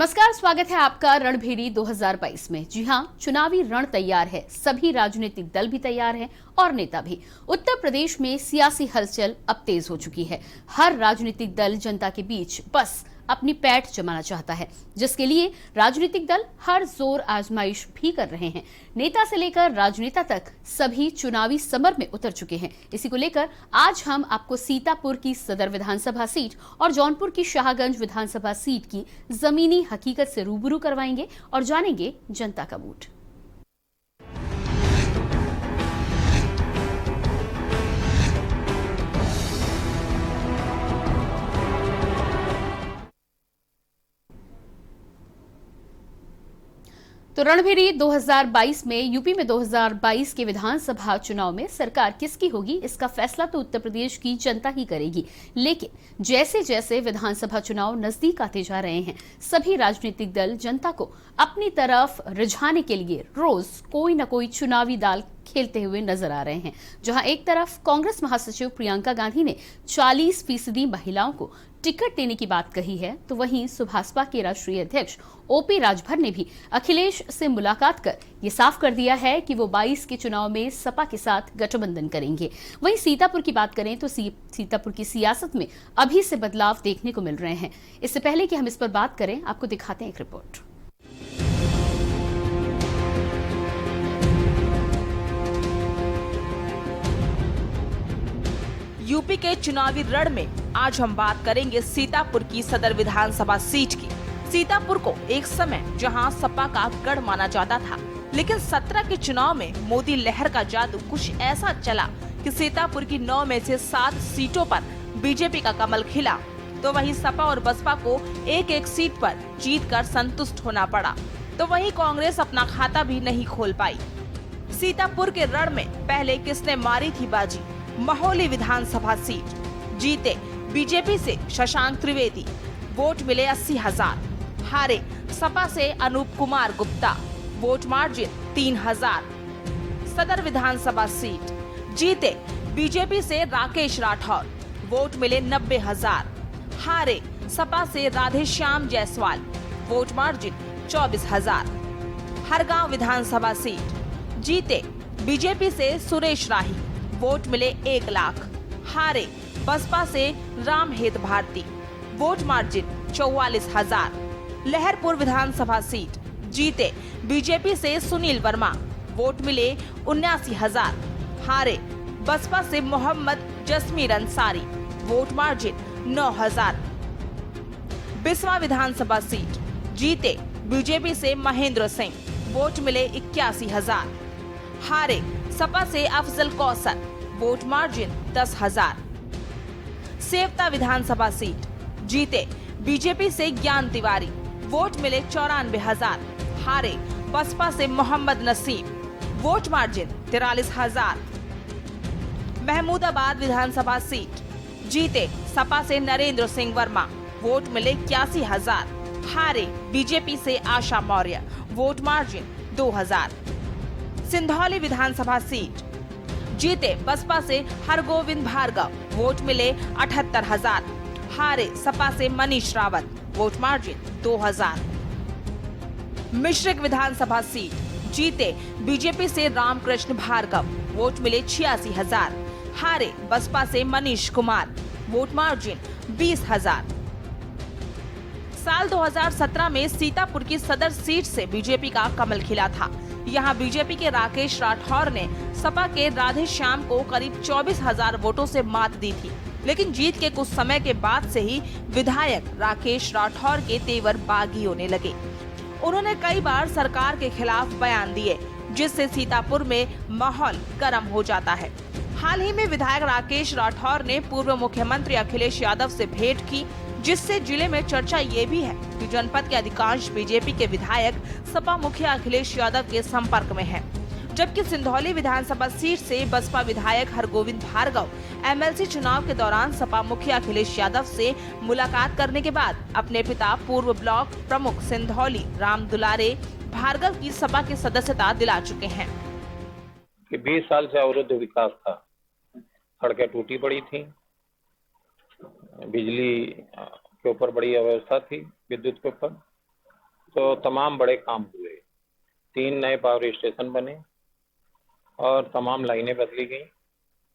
नमस्कार, स्वागत है आपका रणभेरी 2022 में। जी हां, चुनावी रण तैयार है, सभी राजनीतिक दल भी तैयार हैं और नेता भी। उत्तर प्रदेश में सियासी हलचल अब तेज हो चुकी है। हर राजनीतिक दल जनता के बीच बस अपनी पैठ जमाना चाहता है, जिसके लिए राजनीतिक दल हर जोर आजमाइश भी कर रहे हैं। नेता से लेकर राजनेता तक सभी चुनावी समर में उतर चुके हैं। इसी को लेकर आज हम आपको सीतापुर की सदर विधानसभा सीट और जौनपुर की शाहगंज विधानसभा सीट की जमीनी हकीकत से रूबरू करवाएंगे और जानेंगे जनता का मूड। तो रणभेरी 2022 में यूपी में 2022 के विधानसभा चुनाव में सरकार किसकी होगी, इसका फैसला तो उत्तर प्रदेश की जनता ही करेगी। लेकिन जैसे जैसे विधानसभा चुनाव नजदीक आते जा रहे हैं, सभी राजनीतिक दल जनता को अपनी तरफ रिझाने के लिए रोज कोई न कोई चुनावी दाल खेलते हुए नजर आ रहे हैं। जहां एक तरफ कांग्रेस महासचिव प्रियंका गांधी ने 40% महिलाओं को टिकट देने की बात कही है, तो वहीं सुभाषपा के राष्ट्रीय अध्यक्ष ओपी राजभर ने भी अखिलेश से मुलाकात कर ये साफ कर दिया है कि वो 22 के चुनाव में सपा के साथ गठबंधन करेंगे। वहीं सीतापुर की बात करें तो सीतापुर की सियासत में अभी से बदलाव देखने को मिल रहे हैं। इससे पहले कि हम इस पर बात करें, आपको दिखाते हैं एक रिपोर्ट। यूपी के चुनावी रण में आज हम बात करेंगे सीतापुर की सदर विधानसभा सीट की। सीतापुर को एक समय जहां सपा का गढ़ माना जाता था, लेकिन 17 के चुनाव में मोदी लहर का जादू कुछ ऐसा चला कि सीतापुर की 9 में से 7 सीटों पर बीजेपी का कमल खिला, तो वहीं सपा और बसपा को एक एक सीट पर जीत कर संतुष्ट होना पड़ा। तो वहीं कांग्रेस अपना खाता भी नहीं खोल पाई। सीतापुर के रण में पहले किसने मारी थी बाजी? महोली विधानसभा सीट जीते बीजेपी से शशांक त्रिवेदी, वोट मिले 80,000। हारे सपा से अनूप कुमार गुप्ता, वोट मार्जिन 3,000। सदर विधानसभा सीट जीते बीजेपी से राकेश राठौर, वोट मिले 90,000। हारे सपा से राधेश्याम जायसवाल, वोट मार्जिन 24,000। हरगांव विधानसभा सीट जीते बीजेपी से सुरेश राही, वोट मिले 1 लाख। हारे बसपा से रामहेत भारती, वोट मार्जिन 44,000। लहरपुर विधानसभा सीट जीते बीजेपी से सुनील वर्मा, वोट मिले 79,000। हारे बसपा से मोहम्मद जसमीर अंसारी, वोट मार्जिन 9,000। बिस्वा विधानसभा सीट जीते बीजेपी से महेंद्र सिंह, वोट मिले 81,000। हारे सपा से अफजल कौसर, वोट मार्जिन 10,000। सेवता विधानसभा सीट जीते बीजेपी से ज्ञान तिवारी, वोट मिले 94,000। हारे बसपा से मोहम्मद नसीम, वोट मार्जिन 43,000। महमूदाबाद विधानसभा सीट जीते सपा से नरेंद्र सिंह वर्मा, वोट मिले 81,000। हारे बीजेपी से आशा मौर्य, वोट मार्जिन 2,000। सिंधौली विधानसभा सीट जीते बसपा से हरगोविंद भार्गव, वोट मिले 78,000। हारे सपा से मनीष रावत, वोट मार्जिन 2,000। मिश्रिक विधानसभा सीट जीते बीजेपी से रामकृष्ण भार्गव, वोट मिले 86,000। हारे बसपा से मनीष कुमार, वोट मार्जिन 20,000। साल 2017 में सीतापुर की सदर सीट से बीजेपी का कमल खिला था। यहां बीजेपी के राकेश राठौर ने सपा के राधेश्याम को करीब 24,000 वोटों से मात दी थी, लेकिन जीत के कुछ समय के बाद से ही विधायक राकेश राठौर के तेवर बागी होने लगे। उन्होंने कई बार सरकार के खिलाफ बयान दिए, जिससे सीतापुर में माहौल गर्म हो जाता है। हाल ही में विधायक राकेश राठौर ने पूर्व मुख्यमंत्री अखिलेश यादव से भेंट की, जिससे जिले में चर्चा ये भी है कि जनपद के अधिकांश बीजेपी के विधायक सपा मुखिया अखिलेश यादव के संपर्क में हैं। जबकि सिंधौली विधानसभा सीट से बसपा विधायक हरगोविंद भार्गव एमएलसी चुनाव के दौरान सपा मुखिया अखिलेश यादव से मुलाकात करने के बाद अपने पिता पूर्व ब्लॉक प्रमुख सिंधौली राम दुलारे भार्गव की सपा की सदस्यता दिला चुके हैं। 20 साल से अवरुद्ध विकास था, सड़कें टूटी पड़ी थी, बिजली के ऊपर बड़ी अव्यवस्था थी, विद्युत के ऊपर, तो तमाम बड़े काम हुए। 3 नए पावर स्टेशन बने और तमाम लाइनें बदली गई।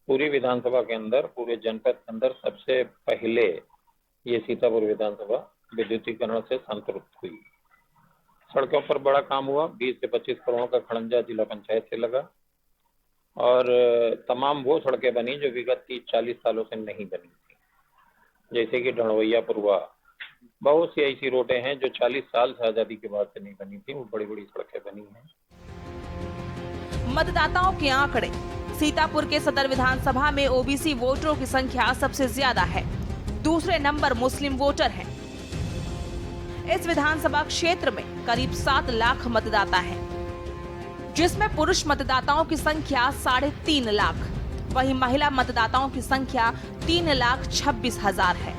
पूरी विधानसभा के अंदर, पूरे जनपद के अंदर सबसे पहले ये सीतापुर विधानसभा विद्युतीकरण से संतृप्त हुई। सड़कों पर बड़ा काम हुआ। 20 से 25 करोड़ का खड़ंजा जिला पंचायत से लगा और तमाम वो सड़कें बनी जो विगत 30-40 सालों से नहीं बनी थी, जैसे कि ढणवैयापुर हुआ। बहुत सी ऐसी रोडें हैं जो 40 साल से आजादी के बाद से नहीं बनी थी, वो बड़ी बड़ी सड़कें बनी हैं। मतदाताओं के आंकड़े। सीतापुर के सदर विधानसभा में ओबीसी वोटरों की संख्या सबसे ज्यादा है। दूसरे नंबर मुस्लिम वोटर हैं। इस विधानसभा क्षेत्र में करीब 7 लाख मतदाता हैं, जिसमें पुरुष मतदाताओं की संख्या 3.5 लाख, वहीं महिला मतदाताओं की संख्या 3,26,000 है।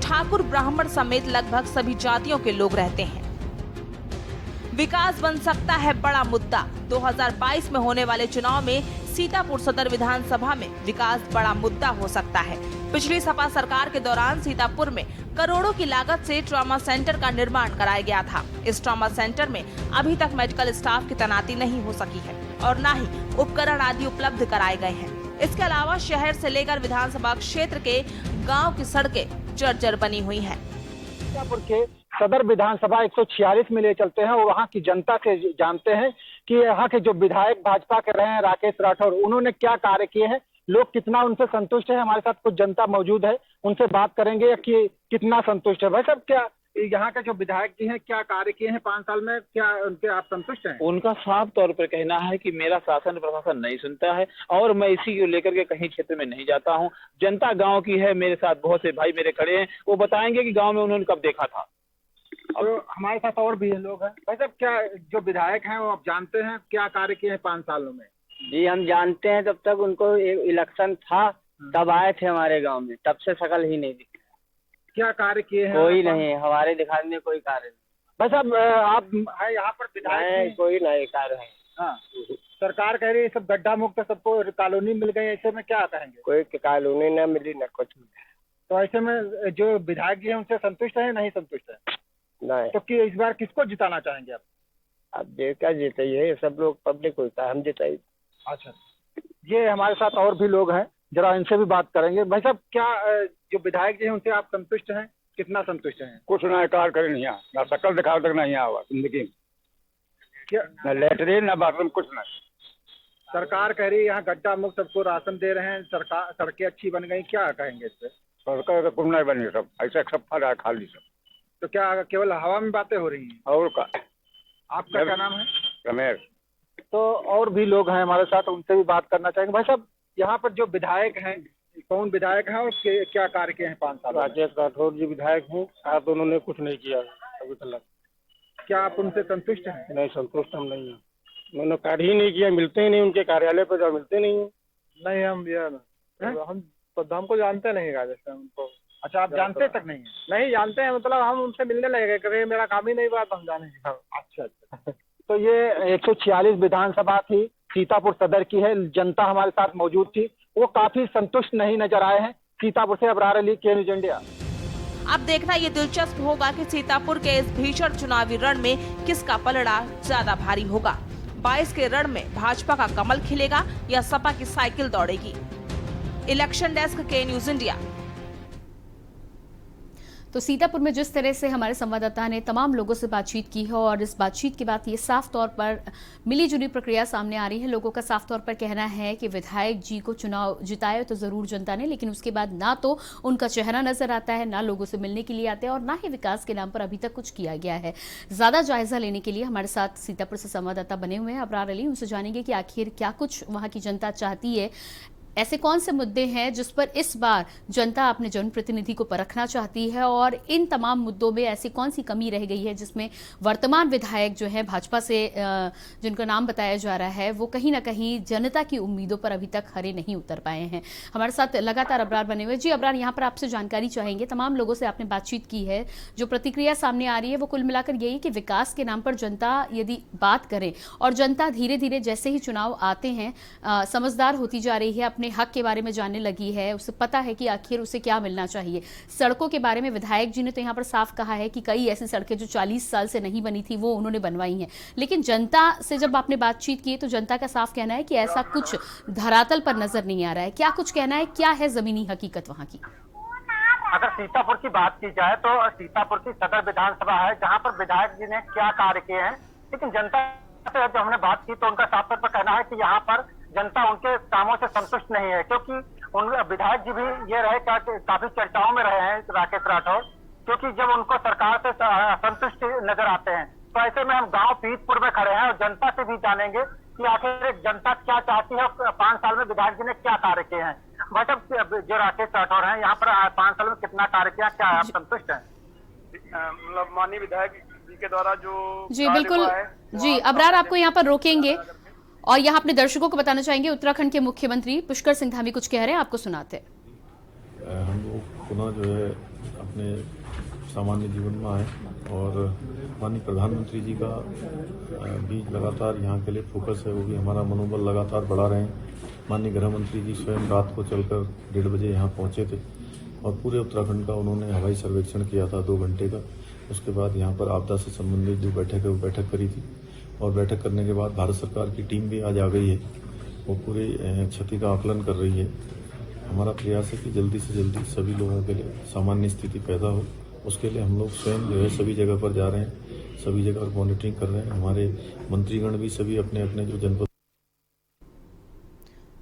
ठाकुर ब्राह्मण समेत लगभग सभी जातियों के लोग रहते हैं। विकास बन सकता है बड़ा मुद्दा। 2022 में होने वाले चुनाव में सीतापुर सदर विधानसभा में विकास बड़ा मुद्दा हो सकता है। पिछली सपा सरकार के दौरान सीतापुर में करोड़ों की लागत से ट्रॉमा सेंटर का निर्माण कराया गया था। इस ट्रॉमा सेंटर में अभी तक मेडिकल स्टाफ की तैनाती नहीं हो सकी है और न ही उपकरण आदि उपलब्ध कराए गए हैं। इसके अलावा शहर से लेकर विधानसभा क्षेत्र के गाँव की सड़कें जर्जर बनी हुई है। सीतापुर के सदर विधानसभा 146 में ले चलते हैं और वहाँ की जनता से जानते हैं कि यहाँ के जो विधायक भाजपा के रहे हैं राकेश राठौर, उन्होंने क्या कार्य किए हैं, लोग कितना उनसे संतुष्ट है। हमारे साथ कुछ जनता मौजूद है, उनसे बात करेंगे कि कितना संतुष्ट है। भाई साहब, क्या यहाँ के जो विधायक जी हैं क्या कार्य किए हैं 5 साल में, क्या उनके आप संतुष्ट हैं? उनका साफ तौर पर कहना है कि मेरा शासन प्रशासन नहीं सुनता है और मैं इसी को लेकर के कहीं क्षेत्र में नहीं जाता हूं। जनता गांव की है, मेरे साथ बहुत से भाई मेरे खड़े हैं, वो बताएंगे कि गांव में उन्होंने कब देखा था। तो हमारे साथ और भी लोग हैं। भाई साहब, क्या जो विधायक हैं वो आप जानते हैं क्या कार्य किए हैं 5 सालों में? जी हम जानते हैं। तब तक उनको इलेक्शन था तब आए थे हमारे गांव में, तब से शकल ही नहीं दिखी। क्या कार्य किए हैं? कोई नहीं, हमारे दिखाने में कोई कार्य नहीं। भाई साहब, आप है यहाँ पर विधायक? कोई नहीं कार्य है। हाँ, सरकार कह रही है सब गड्ढा मुक्त, सबको कॉलोनी मिल गई, ऐसे में क्या कहेंगे? कोई कॉलोनी न मिली न कुछ मिला। तो ऐसे में जो विधायक जी हैं उनसे संतुष्ट है नहीं संतुष्ट है? नहीं। तो कि इस बार किसको जिताना चाहेंगे आप? अब देखा जिताइए, सब लोग पब्लिक होता है, हम जिताइए। अच्छा, ये हमारे साथ और भी लोग हैं, जरा इनसे भी बात करेंगे। भाई साहब, क्या जो विधायक जी हैं उनसे आप संतुष्ट हैं? कितना संतुष्ट हैं? कुछ ना कार्य करे नहीं यहाँ, ना शकल दिखावे तक नहीं आवा जिंदगी में, क्या न लेटरिन न बाथरूम, कुछ नहीं। सरकार कह रही है यहाँ गड्ढा मुक्त, सबको राशन दे रहे हैं, सरकार सड़कें अच्छी बन गई, क्या कहेंगे इस पे? सरकार कुछ नहीं बनी, सब ऐसा सब फल है खाली सब। तो क्या केवल हवा में बातें हो रही हैं? और का आपका क्या नाम है? रमेश। तो और भी लोग हैं हमारे साथ, उनसे भी बात करना चाहेंगे। भाई साहब, यहाँ पर जो विधायक हैं, कौन विधायक हैं और क्या कार्य किए हैं 5 साल? राकेश राठौर जी विधायक हैं, आप उन्होंने कुछ नहीं किया अभी तक। क्या आप उनसे संतुष्ट हैं? नहीं, संतुष्ट हम नहीं है। उन्होंने कार्य ही नहीं किया, मिलते ही नहीं, उनके कार्यालय पर जाओ मिलते नहीं है। नहीं, हम हमको जानते नहीं राजस्थान उनको। अच्छा, आप जानते तक नहीं है? नहीं जानते हैं, मतलब हम उनसे मिलने लगे, कभी मेरा काम ही नहीं हुआ तो हम जाने। अच्छा। तो ये 146 विधानसभा थी, सीतापुर सदर की है। जनता हमारे साथ मौजूद थी, वो काफी संतुष्ट नहीं नजर आए हैं। सीतापुर से अबरार अली, के न्यूज़ इंडिया। अब देखना ये दिलचस्प होगा कि सीतापुर के इस भीषण चुनावी रण में किसका पलड़ा ज्यादा भारी होगा। 22 के रण में भाजपा का कमल खिलेगा या सपा की साइकिल दौड़ेगी। इलेक्शन डेस्क, के न्यूज़ इंडिया। तो सीतापुर में जिस तरह से हमारे संवाददाता ने तमाम लोगों से बातचीत की है और इस बातचीत के बाद ये साफ तौर पर मिलीजुली प्रक्रिया सामने आ रही है। लोगों का साफ तौर पर कहना है कि विधायक जी को चुनाव जिताया तो जरूर जनता ने, लेकिन उसके बाद ना तो उनका चेहरा नजर आता है, ना लोगों से मिलने के लिए आते हैं और ना ही विकास के नाम पर अभी तक कुछ किया गया है। ज्यादा जायजा लेने के लिए हमारे साथ सीतापुर से संवाददाता बने हुए हैं अबरार अली। उनसे जानेंगे कि आखिर क्या कुछ वहां की जनता चाहती है, ऐसे कौन से मुद्दे हैं जिस पर इस बार जनता अपने जनप्रतिनिधि को परखना चाहती है और इन तमाम मुद्दों में ऐसी कौन सी कमी रह गई है जिसमें वर्तमान विधायक जो है भाजपा से जिनका नाम बताया जा रहा है वो कहीं ना कहीं जनता की उम्मीदों पर अभी तक खरे नहीं उतर पाए हैं। हमारे साथ लगातार अबरार बने हुए। जी अबरार, यहाँ पर आपसे जानकारी चाहेंगे, तमाम लोगों से आपने बातचीत की है, जो प्रतिक्रिया सामने आ रही है वो कुल मिलाकर यही कि विकास के नाम पर जनता यदि बात करें और जनता धीरे धीरे जैसे ही चुनाव आते हैं समझदार होती जा रही है, अपने हक के बारे में जानने लगी है, उसे पता है कि आखिर उसे क्या मिलना चाहिए। सड़कों के बारे में विधायक जी ने तो यहाँ पर साफ कहा है कि कई ऐसी सड़कें जो 40 साल से नहीं बनी थी वो उन्होंने बनवाई हैं, लेकिन जनता से जब आपने बातचीत की तो जनता का साफ कहना है कि ऐसा कुछ धरातल पर नजर नहीं आ रहा है। क्या कुछ कहना है, क्या है जमीनी हकीकत वहाँ की? अगर सीतापुर की बात की जाए तो सीतापुर की सदर विधानसभा है जहां पर विधायक जी ने क्या कार्य किए हैं, लेकिन जनता से जब हमने बात की तो उनका साफ तौर पर कहना है कि यहाँ पर जनता उनके कामों से संतुष्ट नहीं है, क्योंकि उन विधायक जी भी ये रहे काफी चर्चाओं में रहे हैं राकेश राठौर, क्योंकि जब उनको सरकार से असंतुष्ट नजर आते हैं तो ऐसे में हम गाँव पीतपुर में खड़े हैं और जनता से भी जानेंगे कि आखिर जनता क्या चाहती है, 5 साल में विधायक जी ने क्या कार्य किए हैं। मतलब जो राकेश राठौर हैं यहाँ पर 5 साल में कितना कार्य किया, क्या आप संतुष्ट हैं? मतलब माननीय विधायक जी के द्वारा जो जी बिल्कुल जी, अबरार आपको यहाँ पर रोकेंगे और यहाँ अपने दर्शकों को बताना चाहेंगे उत्तराखंड के मुख्यमंत्री पुष्कर सिंह धामी कुछ कह रहे हैं, आपको सुनाते हैं। हम लोग पुनः जो है अपने सामान्य जीवन में आए और माननीय प्रधानमंत्री जी का भी लगातार यहाँ के लिए फोकस है, वो भी हमारा मनोबल लगातार बढ़ा रहे हैं। माननीय गृह मंत्री जी स्वयं रात को चलकर 1:30 बजे यहाँ पहुँचे थे और पूरे उत्तराखंड का उन्होंने हवाई सर्वेक्षण किया था 2 घंटे का। उसके बाद यहाँ पर आपदा से संबंधित जो बैठक है वो बैठक करी थी और बैठक करने के बाद भारत सरकार की टीम भी आज आ गई है, वो पूरी क्षति का आकलन कर रही है। हमारा प्रयास है कि जल्दी से जल्दी सभी लोगों के लिए सामान्य स्थिति पैदा हो, उसके लिए हम लोग स्वयं जो है सभी जगह पर जा रहे हैं, सभी जगह मॉनिटरिंग कर रहे हैं। हमारे मंत्रीगण भी सभी अपने अपने जो जनपद।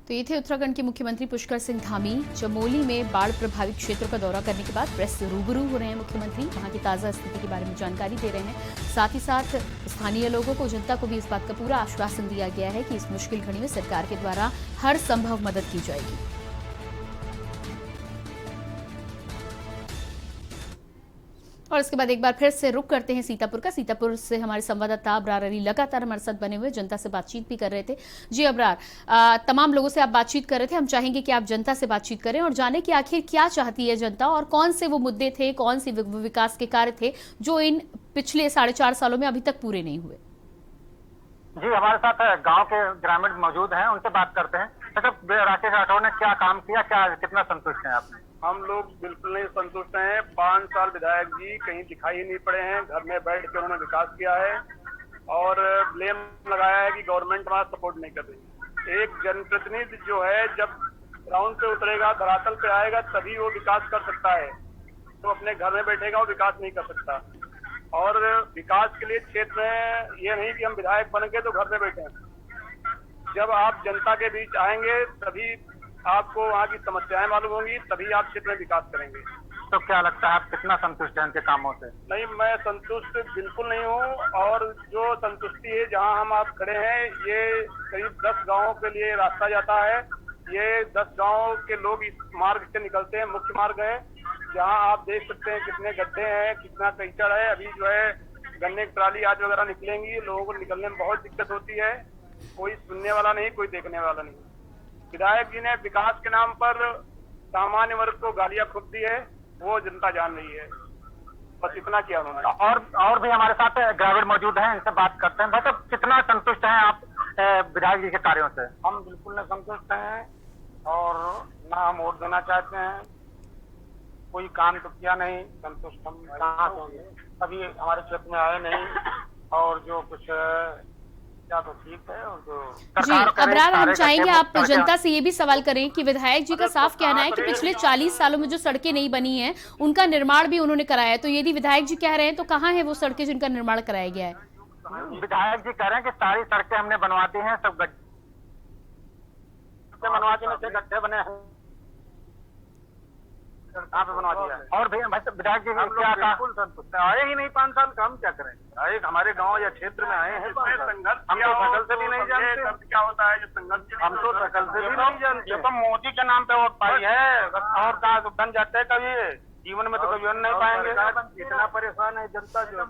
तो ये थे उत्तराखंड के मुख्यमंत्री पुष्कर सिंह धामी। चमोली में बाढ़ प्रभावित क्षेत्रों का दौरा करने के बाद प्रेस से रूबरू हो रहे हैं मुख्यमंत्री, वहां की ताजा स्थिति के बारे में जानकारी दे रहे हैं। साथ ही साथ स्थानीय लोगों को, जनता को भी इस बात का पूरा आश्वासन दिया गया है कि इस मुश्किल घड़ी में सरकार के द्वारा हर संभव मदद की जाएगी। और इसके बाद एक बार फिर से रुक करते हैं सीतापुर का। सीतापुर से हमारे संवाददाता अबरार अली लगातार हमारे साथ बने हुए, जनता से बातचीत भी कर रहे थे। जी अबरार, तमाम लोगों से आप बातचीत कर रहे थे, हम चाहेंगे कि आप जनता से बातचीत करें और जाने कि आखिर क्या चाहती है जनता और कौन से वो मुद्दे थे, कौन से विकास के कार्य थे जो इन पिछले 4.5 सालों में अभी तक पूरे नहीं हुए। जी, हमारे साथ गांव के ग्रामीण मौजूद हैं, उनसे बात करते हैं। मतलब राकेश राठौर ने क्या काम किया, क्या कितना संतुष्ट हैं आपने? हम लोग बिल्कुल नहीं संतुष्ट हैं। 5 साल विधायक जी कहीं दिखाई ही नहीं पड़े हैं, घर में बैठ के उन्होंने विकास किया है और ब्लेम लगाया है कि गवर्नमेंट हमारा सपोर्ट नहीं कर रही। एक जनप्रतिनिधि जो है जब ग्राउंड पे उतरेगा, धरातल पे आएगा, तभी वो विकास कर सकता है। तो अपने घर में बैठेगा वो विकास नहीं कर सकता। और विकास के लिए क्षेत्र में ये नहीं कि हम विधायक बन के तो घर में बैठे। जब आप जनता के बीच आएंगे तभी आपको वहाँ की समस्याएं मालूम होंगी, तभी आप क्षेत्र में विकास करेंगे। तो क्या लगता है आप कितना संतुष्ट हैं उनके कामों से? नहीं, मैं संतुष्ट बिल्कुल नहीं हूँ। और जो संतुष्टि है, जहाँ हम आप खड़े हैं, ये करीब 10 गाँवों के लिए रास्ता जाता है। ये 10 गाँव के लोग इस मार्ग से निकलते हैं, मुख्य मार्ग है, जहाँ आप देख सकते हैं कितने गड्ढे हैं, कितना कीचड़ है। अभी जो है गन्ने की ट्राली आज वगैरह निकलेंगी, लोगों को निकलने में बहुत दिक्कत होती है। कोई सुनने वाला नहीं, कोई देखने वाला नहीं। विधायक जी ने विकास के नाम पर सामान्य वर्ग को गालियां खूब दी है, वो जनता जान रही है। बस इतना किया उन्होंने। और भी हमारे साथ ग्रामीण मौजूद हैं, इनसे बात करते हैं। मतलब कितना संतुष्ट हैं आप विधायक जी के कार्यों से? हम बिल्कुल न संतुष्ट हैं और ना हम वोट देना चाहते हैं। कोई काम तो किया नहीं, संतुष्ट हम कहाँ होंगे। अभी हमारे क्षेत्र में आए नहीं और जो कुछ तो ठीक है। और जो जी अबरार, हम चाहेंगे आप जनता से ये भी सवाल करें कि विधायक जी का साफ कहना है कि पिछले 40 सालों में जो सड़कें नहीं बनी हैं उनका निर्माण भी उन्होंने कराया है। तो यदि विधायक जी कह रहे हैं तो कहाँ है वो सड़कें जिनका निर्माण कराया गया है? विधायक जी कह रहे हैं कि सारी सड़कें हमने बनवा दी हैं, सब गड्ढे बनवा देने से गड्ढे बने हैं, आप बनवा दिया। और भी विधायक जी क्या बिल्कुल संतुष्ट आए ही नहीं 5 साल का, हम क्या करें? आए हमारे गांव या क्षेत्र में आए हैं, संघर्ष हम तो शकल से भी नहीं जानते क्या होता है जो संघर्ष, हम तो शकल से भी नहीं जानते। तो मोदी के नाम पे वोट पाई है और कहा बन जाते हैं, कभी जीवन में तो कभी बन नहीं पाएंगे। इतना परेशान है जनता जो।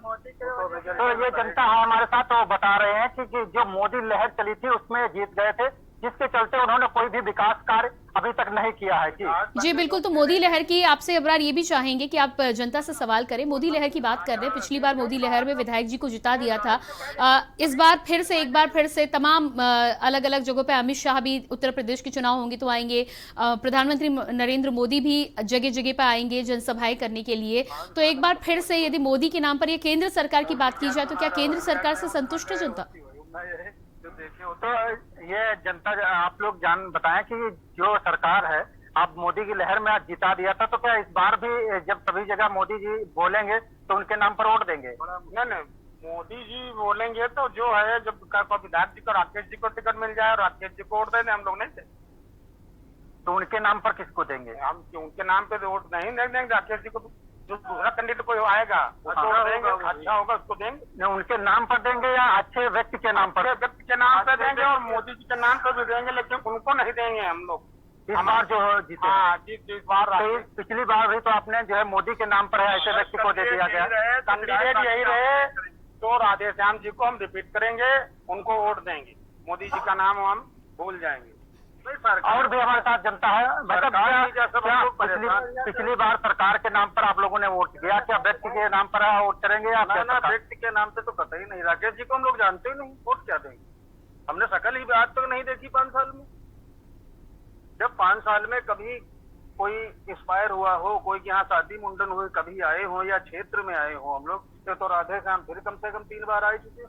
तो ये जनता हमारे साथ तो बता रहे हैं कि जो मोदी लहर चली थी उसमें जीत गए थे, जिसके चलते उन्होंने कोई भी विकास कार्य अभी तक नहीं किया है। जी बिल्कुल, तो मोदी लहर की आपसे अबरार ये भी चाहेंगे कि आप जनता से सवाल करें। मोदी लहर की बात कर रहे हैं, पिछली बार मोदी लहर में विधायक जी को जिता दिया था। इस बार एक बार फिर से तमाम अलग अलग जगहों पे अमित शाह भी, उत्तर प्रदेश के चुनाव होंगे तो आएंगे, प्रधानमंत्री नरेंद्र मोदी भी जगह जगह पे आएंगे जनसभाएं करने के लिए। तो एक बार फिर से यदि मोदी के नाम पर ये केंद्र सरकार की बात की जाए तो क्या केंद्र सरकार से संतुष्ट है जनता? तो ये जनता, आप लोग बताएं कि जो सरकार है, आप मोदी की लहर में आज जिता दिया था, तो क्या इस बार भी जब सभी जगह मोदी जी बोलेंगे तो उनके नाम पर वोट देंगे? नहीं, मोदी जी बोलेंगे तो जो है, जब विधायक जी को, राकेश जी को टिकट मिल जाए और राकेश जी को वोट देने, हम लोग नहीं देंगे। तो उनके नाम पर किसको देंगे? हम उनके नाम पे वोट नहीं देंगे। राकेश जी को, जो दूसरा कैंडिडेट कोई आएगा उसको देंगे, अच्छा होगा उसको देंगे। उनके नाम पर देंगे या अच्छे व्यक्ति के नाम पर? व्यक्ति के नाम पर देंगे और मोदी जी के नाम पर भी देंगे, लेकिन उनको नहीं देंगे हम लोग। इस बार जो जीते, हाँ जी, इस बार पिछली बार भी तो आपने जो है मोदी के नाम पर है ऐसे व्यक्ति को दे दिया गया। कैंडिडेट यही रहे तो राधे श्याम जी को हम रिपीट करेंगे, उनको वोट देंगे। मोदी जी का नाम हम भूल जाएंगे। और भी हमारे साथ जनता है। पिछली बार सरकार के नाम पर आप लोगों ने वोट किया, क्या व्यक्ति के नाम पर वोट करेंगे? आप ना, व्यक्ति के नाम से तो कतई नहीं। राकेश जी को हम लोग जानते ही नहीं, वोट क्या देंगे? हमने शकल ही आज तक नहीं देखी 5 साल में। जब 5 साल में कभी कोई एक्सपायर हुआ हो, कोई के यहाँ शादी मुंडन हुई, कभी आए हो या क्षेत्र में आए हो हम लोग, तो राधे श्याम फिर कम से कम 3 बार आए चुके,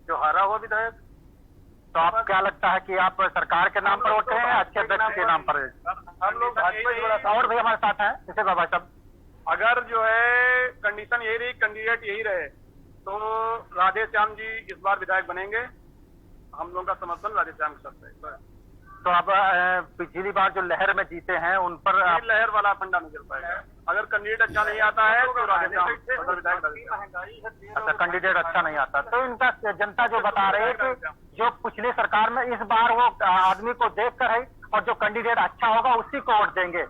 जो हारा हुआ विधायक। तो आप क्या लगता है कि आप सरकार के नाम पर वोट करें या अच्छे व्यक्ति के नाम पर? हम लोग भाजपा। और भी हमारे साथ हैं, जैसे बाबा साहब, अगर जो है कंडीशन यही रही, कैंडिडेट यही रहे, तो राधे श्याम जी इस बार विधायक बनेंगे। हम लोगों का समर्थन राधे श्याम के साथ है। तो अब पिछली बार जो लहर में जीते हैं उन पर लहर वाला फंडा नहीं चल पाएगा। अगर कैंडिडेट अच्छा नहीं आता है तो राधे श्याम विधायक। अच्छा, कैंडिडेट अच्छा नहीं आता तो इनका जनता जो बता रही है कि जो पिछली सरकार में, इस बार वो आदमी को देख कर है और जो कैंडिडेट अच्छा होगा उसी को वोट देंगे।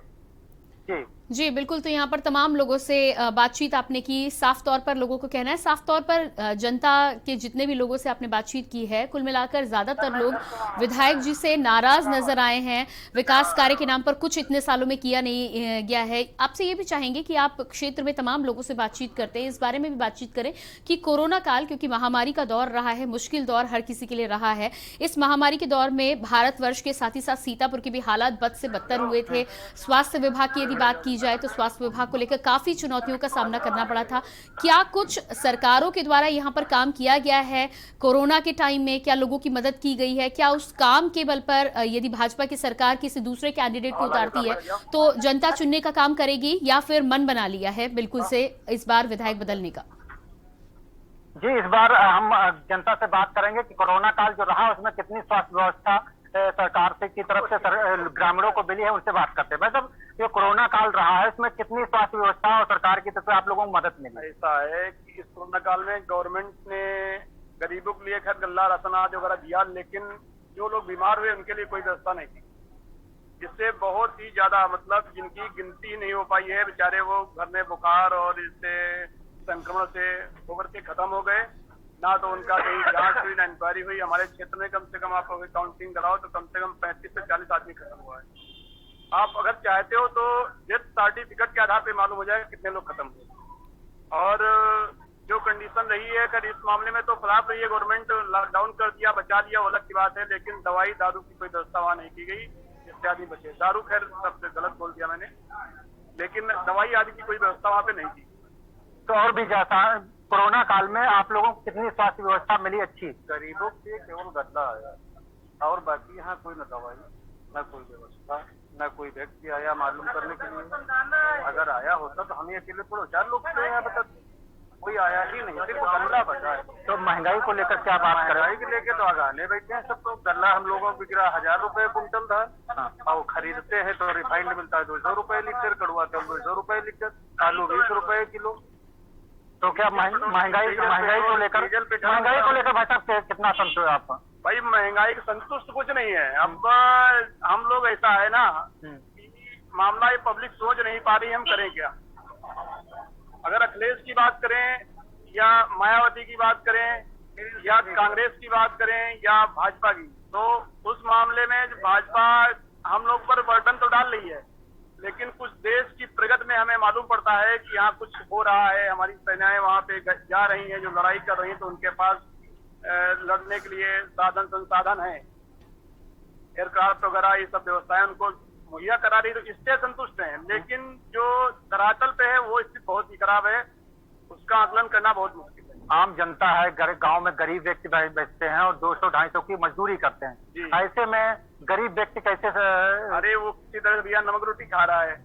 जी बिल्कुल, तो यहाँ पर तमाम लोगों से बातचीत आपने की। साफ तौर पर लोगों को कहना है, साफ तौर पर जनता के जितने भी लोगों से आपने बातचीत की है, कुल मिलाकर ज्यादातर लोग विधायक जी से नाराज नजर आए हैं। विकास कार्य के नाम पर कुछ इतने सालों में किया नहीं गया है। आपसे ये भी चाहेंगे कि आप क्षेत्र में तमाम लोगों से बातचीत करते हैं, इस बारे में भी बातचीत करें कि कोरोना काल, क्योंकि महामारी का दौर रहा है, मुश्किल दौर हर किसी के लिए रहा है। इस महामारी के दौर में भारतवर्ष के साथ ही साथ सीतापुर के भी हालात बद से बदतर हुए थे। स्वास्थ्य विभाग की यदि बात की जाए तो स्वास्थ्य विभाग को लेकर काफी चुनौतियों का सामना करना पड़ा था। क्या कुछ सरकारों के द्वारा यहाँ पर काम किया गया है कोरोना के टाइम में? क्या लोगों की मदद की गई है? क्या उस काम के बल पर यदि भाजपा की सरकार किसी दूसरे कैंडिडेट को उतारती है तो जनता चुनने का काम करेगी, या फिर मन बना लिया है बिल्कुल से इस बार विधायक बदलने का? जी, इस बार हम जनता से बात करेंगे कि कोरोना काल जो रहा उसमें कितनी स्वास्थ्य व्यवस्था सरकार से की तरफ से ग्रामीणों को मिली है, उनसे बात करते हैं। मतलब जो कोरोना काल रहा है इसमें कितनी स्वास्थ्य व्यवस्था और सरकार की तरफ से आप लोगों को मदद मिली? ऐसा है कि इस कोरोना काल में गवर्नमेंट ने गरीबों के लिए खैर गल्ला, राशन आदि वगैरह दिया, लेकिन जो लोग बीमार हुए उनके लिए कोई व्यवस्था नहीं की, जिससे बहुत ही ज्यादा, मतलब जिनकी गिनती नहीं हो पाई है, बेचारे वो घर में बुखार और इससे संक्रमण से उभरते खत्म हो गए। ना तो उनका कहीं जांच हुई, ना इंक्वायरी हुई। हमारे क्षेत्र में कम से कम आप अगर काउंटिंग कराओ तो कम से कम 35 से 40 आदमी खत्म हुआ है। आप अगर चाहते हो तो डेथ सर्टिफिकेट के आधार पे मालूम हो जाएगा कितने लोग खत्म हुए। और जो कंडीशन रही है अगर इस मामले में तो खराब रही है। गवर्नमेंट लॉकडाउन कर दिया, बचा लिया, वो अलग की बात है, लेकिन दवाई दारू की कोई व्यवस्था वहां नहीं की गई जिससे आदमी बचे। दारू खैर सबसे गलत बोल दिया मैंने, लेकिन दवाई आदि की कोई व्यवस्था वहां पे नहीं की। तो और भी जैसा कोरोना काल में आप लोगों को कितनी स्वास्थ्य व्यवस्था मिली अच्छी? गरीबों के केवल गद्दा आया और बाकी यहाँ कोई न दवाई, न कोई व्यवस्था, न कोई व्यक्ति आया मालूम करने के लिए। अगर आया होता तो हमें अकेले थोड़ा 4 लोग थे यहाँ, बता कोई आया ही नहीं, सिर्फ गल्ला बचा है। तो महंगाई को लेकर क्या बात करें? महंगाई को लेकर तो आगाने बैठे हैं सबको। गल्ला हम लोगों को बिक रहा 1000 रुपए कुंटल था, और खरीदते हैं तो रिफाइंड मिलता है 200 रुपए लीटर, कड़वा तेल 200 रुपए लीटर, आलू 20 रुपए किलो। तो क्या महंगाई को लेकर भाई साहब कितना संतुष्ट है आप? भाई महंगाई संतुष्ट कुछ नहीं है। अब हम लोग ऐसा है ना कि मामला ये पब्लिक सोच नहीं पा रही, हम करें क्या? अगर अखिलेश की बात करें या मायावती की बात करें या कांग्रेस की बात करें या भाजपा की, तो उस मामले में जो भाजपा हम लोग पर बर्डन तो डाल रही है, लेकिन कुछ देश की प्रगति में हमें मालूम पड़ता है कि यहाँ कुछ हो रहा है। हमारी सेनाएं वहाँ पे जा रही हैं, जो लड़ाई कर रही हैं, तो उनके पास लड़ने के लिए साधन संसाधन है, एयरक्राफ्ट वगैरह ये सब व्यवस्थाएं उनको मुहैया करा रही, तो इससे संतुष्ट हैं। लेकिन जो धरातल पे है वो स्थिति बहुत ही खराब है, उसका आकलन करना बहुत मुश्किल है। आम जनता है, गांव में गरीब व्यक्ति बैठते हैं और 200-250 की मजदूरी करते हैं। ऐसे में गरीब व्यक्ति कैसे अरे वो किसी तरह से भैया नमक रोटी खा रहा है।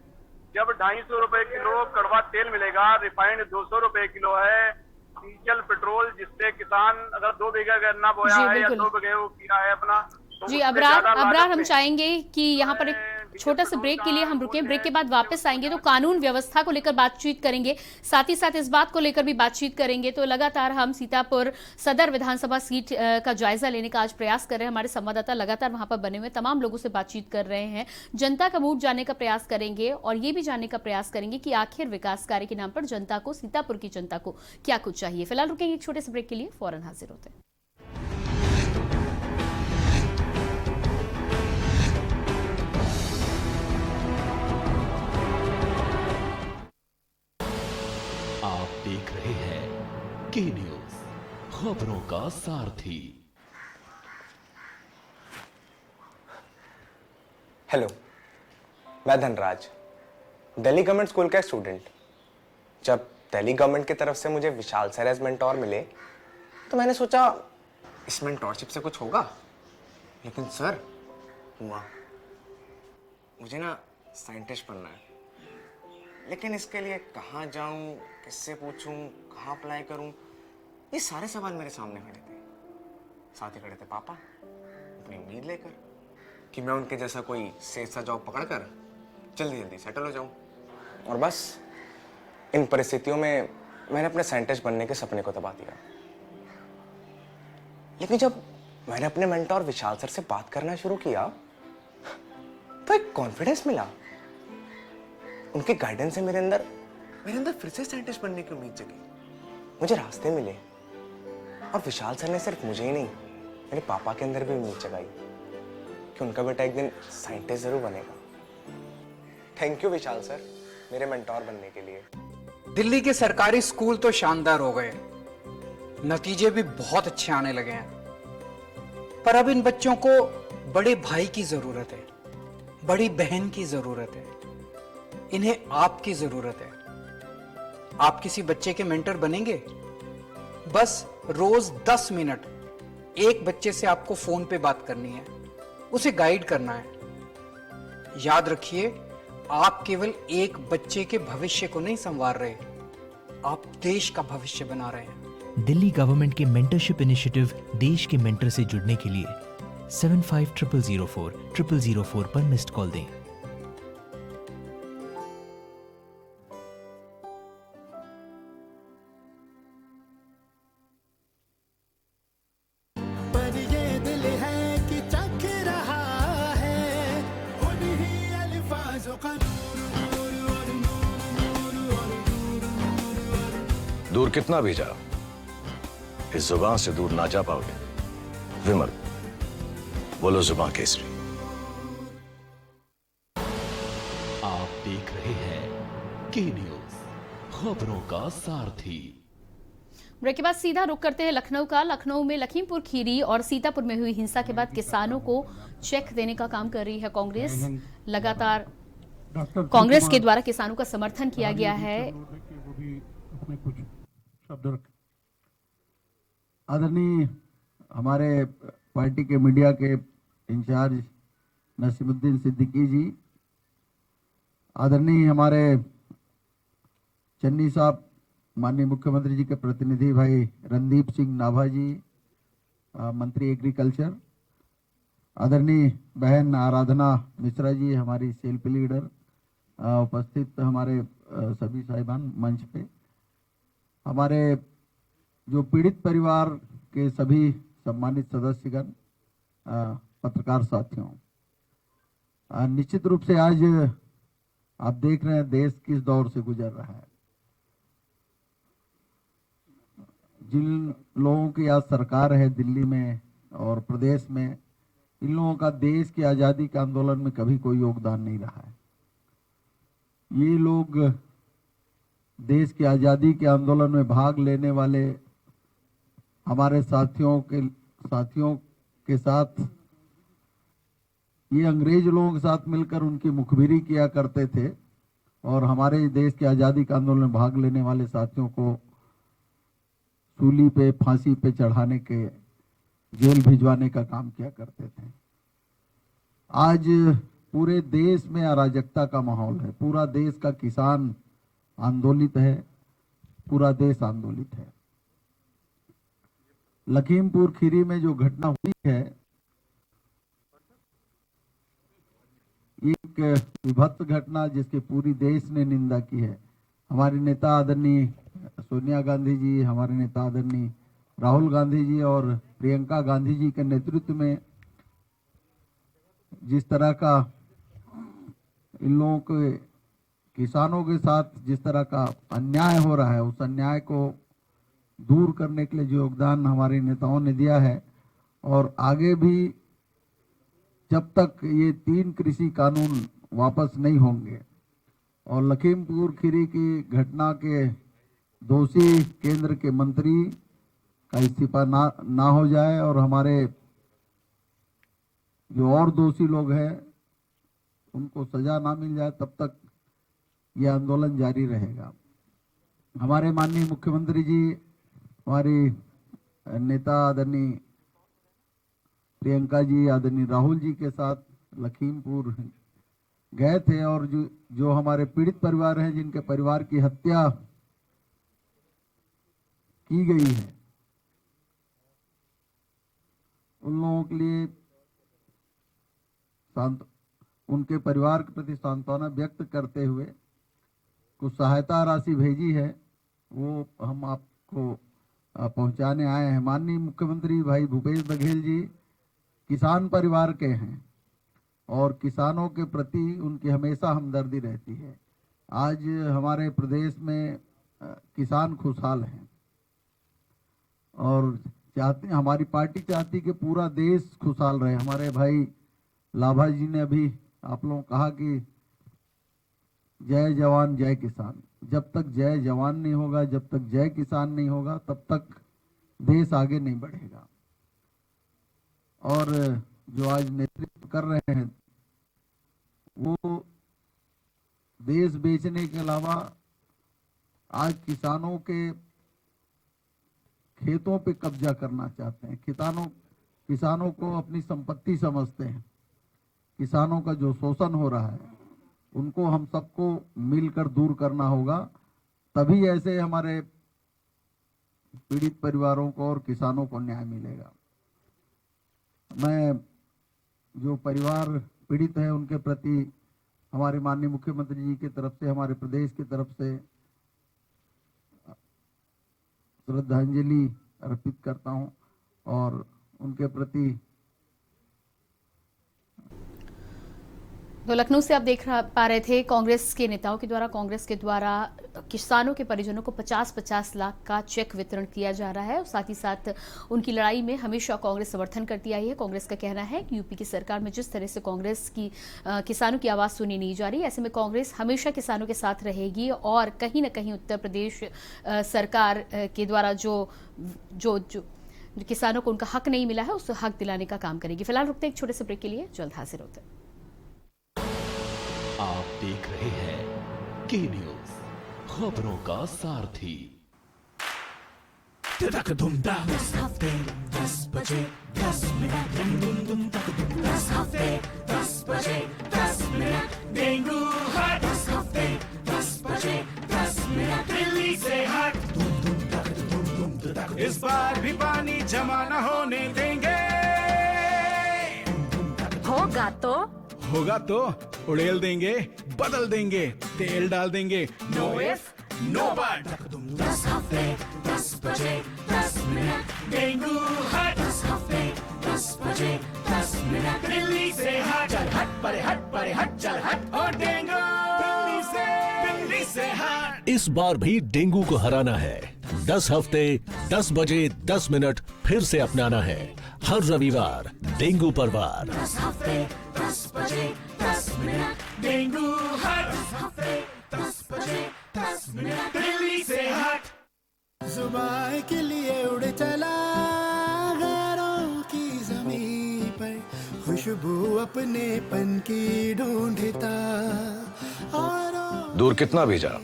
जब 250 रुपए किलो कड़वा तेल मिलेगा, रिफाइंड 200 रुपए किलो है, डीजल पेट्रोल जिससे किसान अगर 2 बीघा गन्ना बोया है या 2 बीघे वो किया है अपना, तो जी अबरार हम चाहेंगे कि यहाँ पर एक छोटा सा ब्रेक के लिए हम रुकें। ब्रेक के बाद वापस आएंगे तो कानून व्यवस्था को लेकर बातचीत करेंगे, साथ ही साथ इस बात को लेकर भी बातचीत करेंगे। तो लगातार हम सीतापुर सदर विधानसभा सीट का जायजा लेने का आज प्रयास कर रहे हैं। हमारे संवाददाता लगातार वहां पर बने हुए तमाम लोगों से बातचीत कर रहे हैं, जनता का मूड जानने का प्रयास करेंगे और ये भी जानने का प्रयास करेंगे कि आखिर विकास कार्य के नाम पर जनता को, सीतापुर की जनता को क्या कुछ चाहिए। फिलहाल रुकेंगे एक छोटे से ब्रेक के लिए, फौरन हाजिर होते हैं। आप देख रहे हैं के न्यूज, खबरों का सारथी। हेलो, मैं धनराज, दिल्ली गवर्नमेंट स्कूल का स्टूडेंट। जब दिल्ली गवर्नमेंट की तरफ से मुझे विशाल सर एज मेंटोर मिले तो मैंने सोचा इस मेंटोरशिप से कुछ होगा, लेकिन सर हुआ। मुझे ना साइंटिस्ट बनना है, लेकिन इसके लिए कहाँ जाऊं, किससे पूछूं, कहाँ अप्लाई करूं, ये सारे सवाल मेरे सामने खड़े थे। साथ ही खड़े थे पापा, अपनी उम्मीद लेकर कि मैं उनके जैसा कोई सेफ सा जॉब पकड़कर जल्दी जल्दी सेटल हो जाऊं। और बस इन परिस्थितियों में मैंने अपने साइंटिस्ट बनने के सपने को दबा दिया। लेकिन जब मैंने अपने मेंटोर विशाल सर से बात करना शुरू किया तो एक कॉन्फिडेंस मिला। उनके गाइडेंस से मेरे अंदर फिर से साइंटिस्ट बनने की उम्मीद जगी। मुझे रास्ते मिले और विशाल सर ने सिर्फ मुझे ही नहीं, मेरे पापा के अंदर भी उम्मीद जगाई कि उनका बेटा एक दिन साइंटिस्ट जरूर बनेगा। थैंक यू विशाल सर, मेरे मेंटोर बनने के लिए। दिल्ली के सरकारी स्कूल तो शानदार हो गए, नतीजे भी बहुत अच्छे आने लगे हैं, पर अब इन बच्चों को बड़े भाई की जरूरत है, बड़ी बहन की जरूरत है, इन्हें आपकी जरूरत है। आप किसी बच्चे के मेंटर बनेंगे? बस रोज 10 मिनट एक बच्चे से आपको फोन पे बात करनी है, उसे गाइड करना है। याद रखिए, आप केवल एक बच्चे के भविष्य को नहीं संवार रहे, आप देश का भविष्य बना रहे हैं। दिल्ली गवर्नमेंट के मेंटरशिप इनिशिएटिव देश के मेंटर से जुड़ने के लिए 750004 पर मिस्ड कॉल दें। दूर कितना भी जाओ, इस जुबान से दूर ना जा पाओगे। विमल, बोलो जुबान केसरी। आप देख रहे हैं के न्यूज, खबरों का सारथी। ब्रेक के बाद सीधा रुख करते हैं लखनऊ का। लखनऊ में लखीमपुर खीरी और सीतापुर में हुई हिंसा के बाद किसानों को चेक देने का काम कर रही है कांग्रेस। लगातार कांग्रेस के द्वारा किसानों का समर्थन किया गया है। आदरणीय हमारे पार्टी के मीडिया के इंचार्ज नसीमुद्दीन सिद्दीकी जी, आदरणीय हमारे चन्नी साहब, माननीय मुख्यमंत्री जी के प्रतिनिधि भाई रणदीप सिंह नाभा जी, मंत्री एग्रीकल्चर, आदरणीय बहन आराधना मिश्रा जी, हमारी सेल्फ लीडर, उपस्थित हमारे सभी साहिबान मंच पे, हमारे जो पीड़ित परिवार के सभी सम्मानित सदस्यगण, पत्रकार साथियों, निश्चित रूप से आज आप देख रहे हैं देश किस दौर से गुजर रहा है। जिन लोगों की आज सरकार है दिल्ली में और प्रदेश में, इन लोगों का देश की आज़ादी के आंदोलन में कभी कोई योगदान नहीं रहा है। ये लोग देश की आज़ादी के आंदोलन में भाग लेने वाले हमारे साथियों के साथ ये अंग्रेज लोगों के साथ मिलकर उनकी मुखबिरी किया करते थे और हमारे देश की आज़ादी के आंदोलन में भाग लेने वाले साथियों को सूली पे, फांसी पे चढ़ाने के, जेल भिजवाने का काम किया करते थे। आज पूरे देश में अराजकता का माहौल है। पूरा देश का किसान आंदोलित है, पूरा देश आंदोलित है। लखीमपुर खीरी में जो घटना हुई है, एक विभत्स घटना जिसकी पूरी देश ने निंदा की है। हमारे नेता आदरणीय सोनिया गांधी जी, हमारे नेता आदरणीय राहुल गांधी जी और प्रियंका गांधी जी के नेतृत्व में जिस तरह का इन लोगों के किसानों के साथ जिस तरह का अन्याय हो रहा है, उस अन्याय को दूर करने के लिए जो योगदान हमारे नेताओं ने दिया है और आगे भी जब तक ये 3 कृषि कानून वापस नहीं होंगे और लखीमपुर खीरी की घटना के दोषी केंद्र के मंत्री का इस्तीफा ना हो जाए और हमारे जो और दोषी लोग हैं उनको सजा ना मिल जाए, तब तक ये आंदोलन जारी रहेगा। हमारे माननीय मुख्यमंत्री जी, हमारी नेता आदरणीय प्रियंका जी, आदरणीय राहुल जी के साथ लखीमपुर गए थे और जो हमारे पीड़ित परिवार हैं, जिनके परिवार की हत्या की गई है, उन लोगों के लिए उनके परिवार के प्रति सांत्वना व्यक्त करते हुए कुछ सहायता राशि भेजी है, वो हम आपको पहुंचाने आए हैं। माननीय मुख्यमंत्री भाई भूपेश बघेल जी किसान परिवार के हैं और किसानों के प्रति उनकी हमेशा हमदर्दी रहती है। आज हमारे प्रदेश में किसान खुशहाल हैं और चाहते, हमारी पार्टी चाहती कि पूरा देश खुशहाल रहे। हमारे भाई लाभा जी ने अभी आप लोगों कहा कि जय जवान जय किसान। जब तक जय जवान नहीं होगा, जब तक जय किसान नहीं होगा, तब तक देश आगे नहीं बढ़ेगा। और जो आज नेतृत्व कर रहे हैं वो देश बेचने के अलावा आज किसानों के खेतों पे कब्जा करना चाहते हैं। किसानों को अपनी संपत्ति समझते हैं। किसानों का जो शोषण हो रहा है उनको हम सबको मिलकर दूर करना होगा, तभी ऐसे हमारे पीड़ित परिवारों को और किसानों को न्याय मिलेगा। मैं जो परिवार पीड़ित है उनके प्रति हमारे माननीय मुख्यमंत्री जी की तरफ से, हमारे प्रदेश की तरफ से श्रद्धांजलि अर्पित करता हूं और उनके प्रति। तो लखनऊ से आप देख पा रहे थे कांग्रेस के नेताओं के द्वारा, कांग्रेस के द्वारा किसानों के परिजनों को 50-50 लाख का चेक वितरण किया जा रहा है और साथ ही साथ उनकी लड़ाई में हमेशा कांग्रेस समर्थन करती आई है। कांग्रेस का कहना है कि यूपी की सरकार में जिस तरह से कांग्रेस की किसानों की आवाज़ सुनी नहीं जा रही, ऐसे में कांग्रेस हमेशा किसानों के साथ रहेगी और कहीं ना कहीं उत्तर प्रदेश सरकार के द्वारा जो किसानों को उनका हक नहीं मिला है उस हक दिलाने का काम करेगी। फिलहाल रुकते एक छोटे से ब्रेक के लिए, जल्द हाजिर होते हैं। आप देख रहे हैं के न्यूज़, खबरों का सारथी। 10 हफ्ते 10 बजे 10 मिनट, 10 हफ्ते 10 बजे 10 मिनट, डेंगू हट 10 हफ्ते 10 बजे 10 मिनट, दिल्ली से हट। इस बार भी पानी जमा न होने देंगे। होगा तो उड़ेल देंगे, बदल देंगे, तेल डाल देंगे। Know if no but. 10 हफ्ते 10 बजे 10 मिनट, डेंगू हट 10 हफ्ते 10 बजे 10 मिनट, दिल्ली से हट। चल हट परे हट चल हट और डेंगू दिल्ली से हट। इस बार भी डेंगू को हराना है, 10 हफ्ते 10 बजे 10 मिनट फिर से अपनाना है। हर रविवार डेंगू पर वार। 10 हफ्ते 10 बजे 10 मिनट डेंगू हट। 10 हफ्ते 10 बजे 10 मिनट दिल्ली से हट। जुबान के लिए उड़ चला गैरों की जमीन पर, खुशबू अपने पन की ढूंढता और दूर कितना भी जा,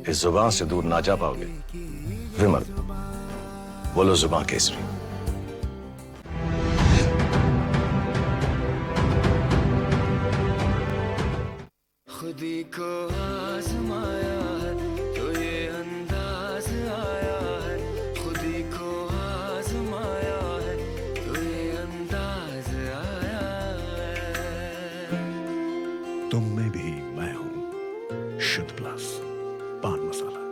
इस जुबान से दूर ना जा पाओगे। विमल, बोलो जुबान केसरी। खुदी को आजमाया है तो ये अंदाज आया है, खुदी को आजमाया है तो ये अंदाज आया है। तुम में भी मैं हूं, शुद्ध प्लस पान मसाला।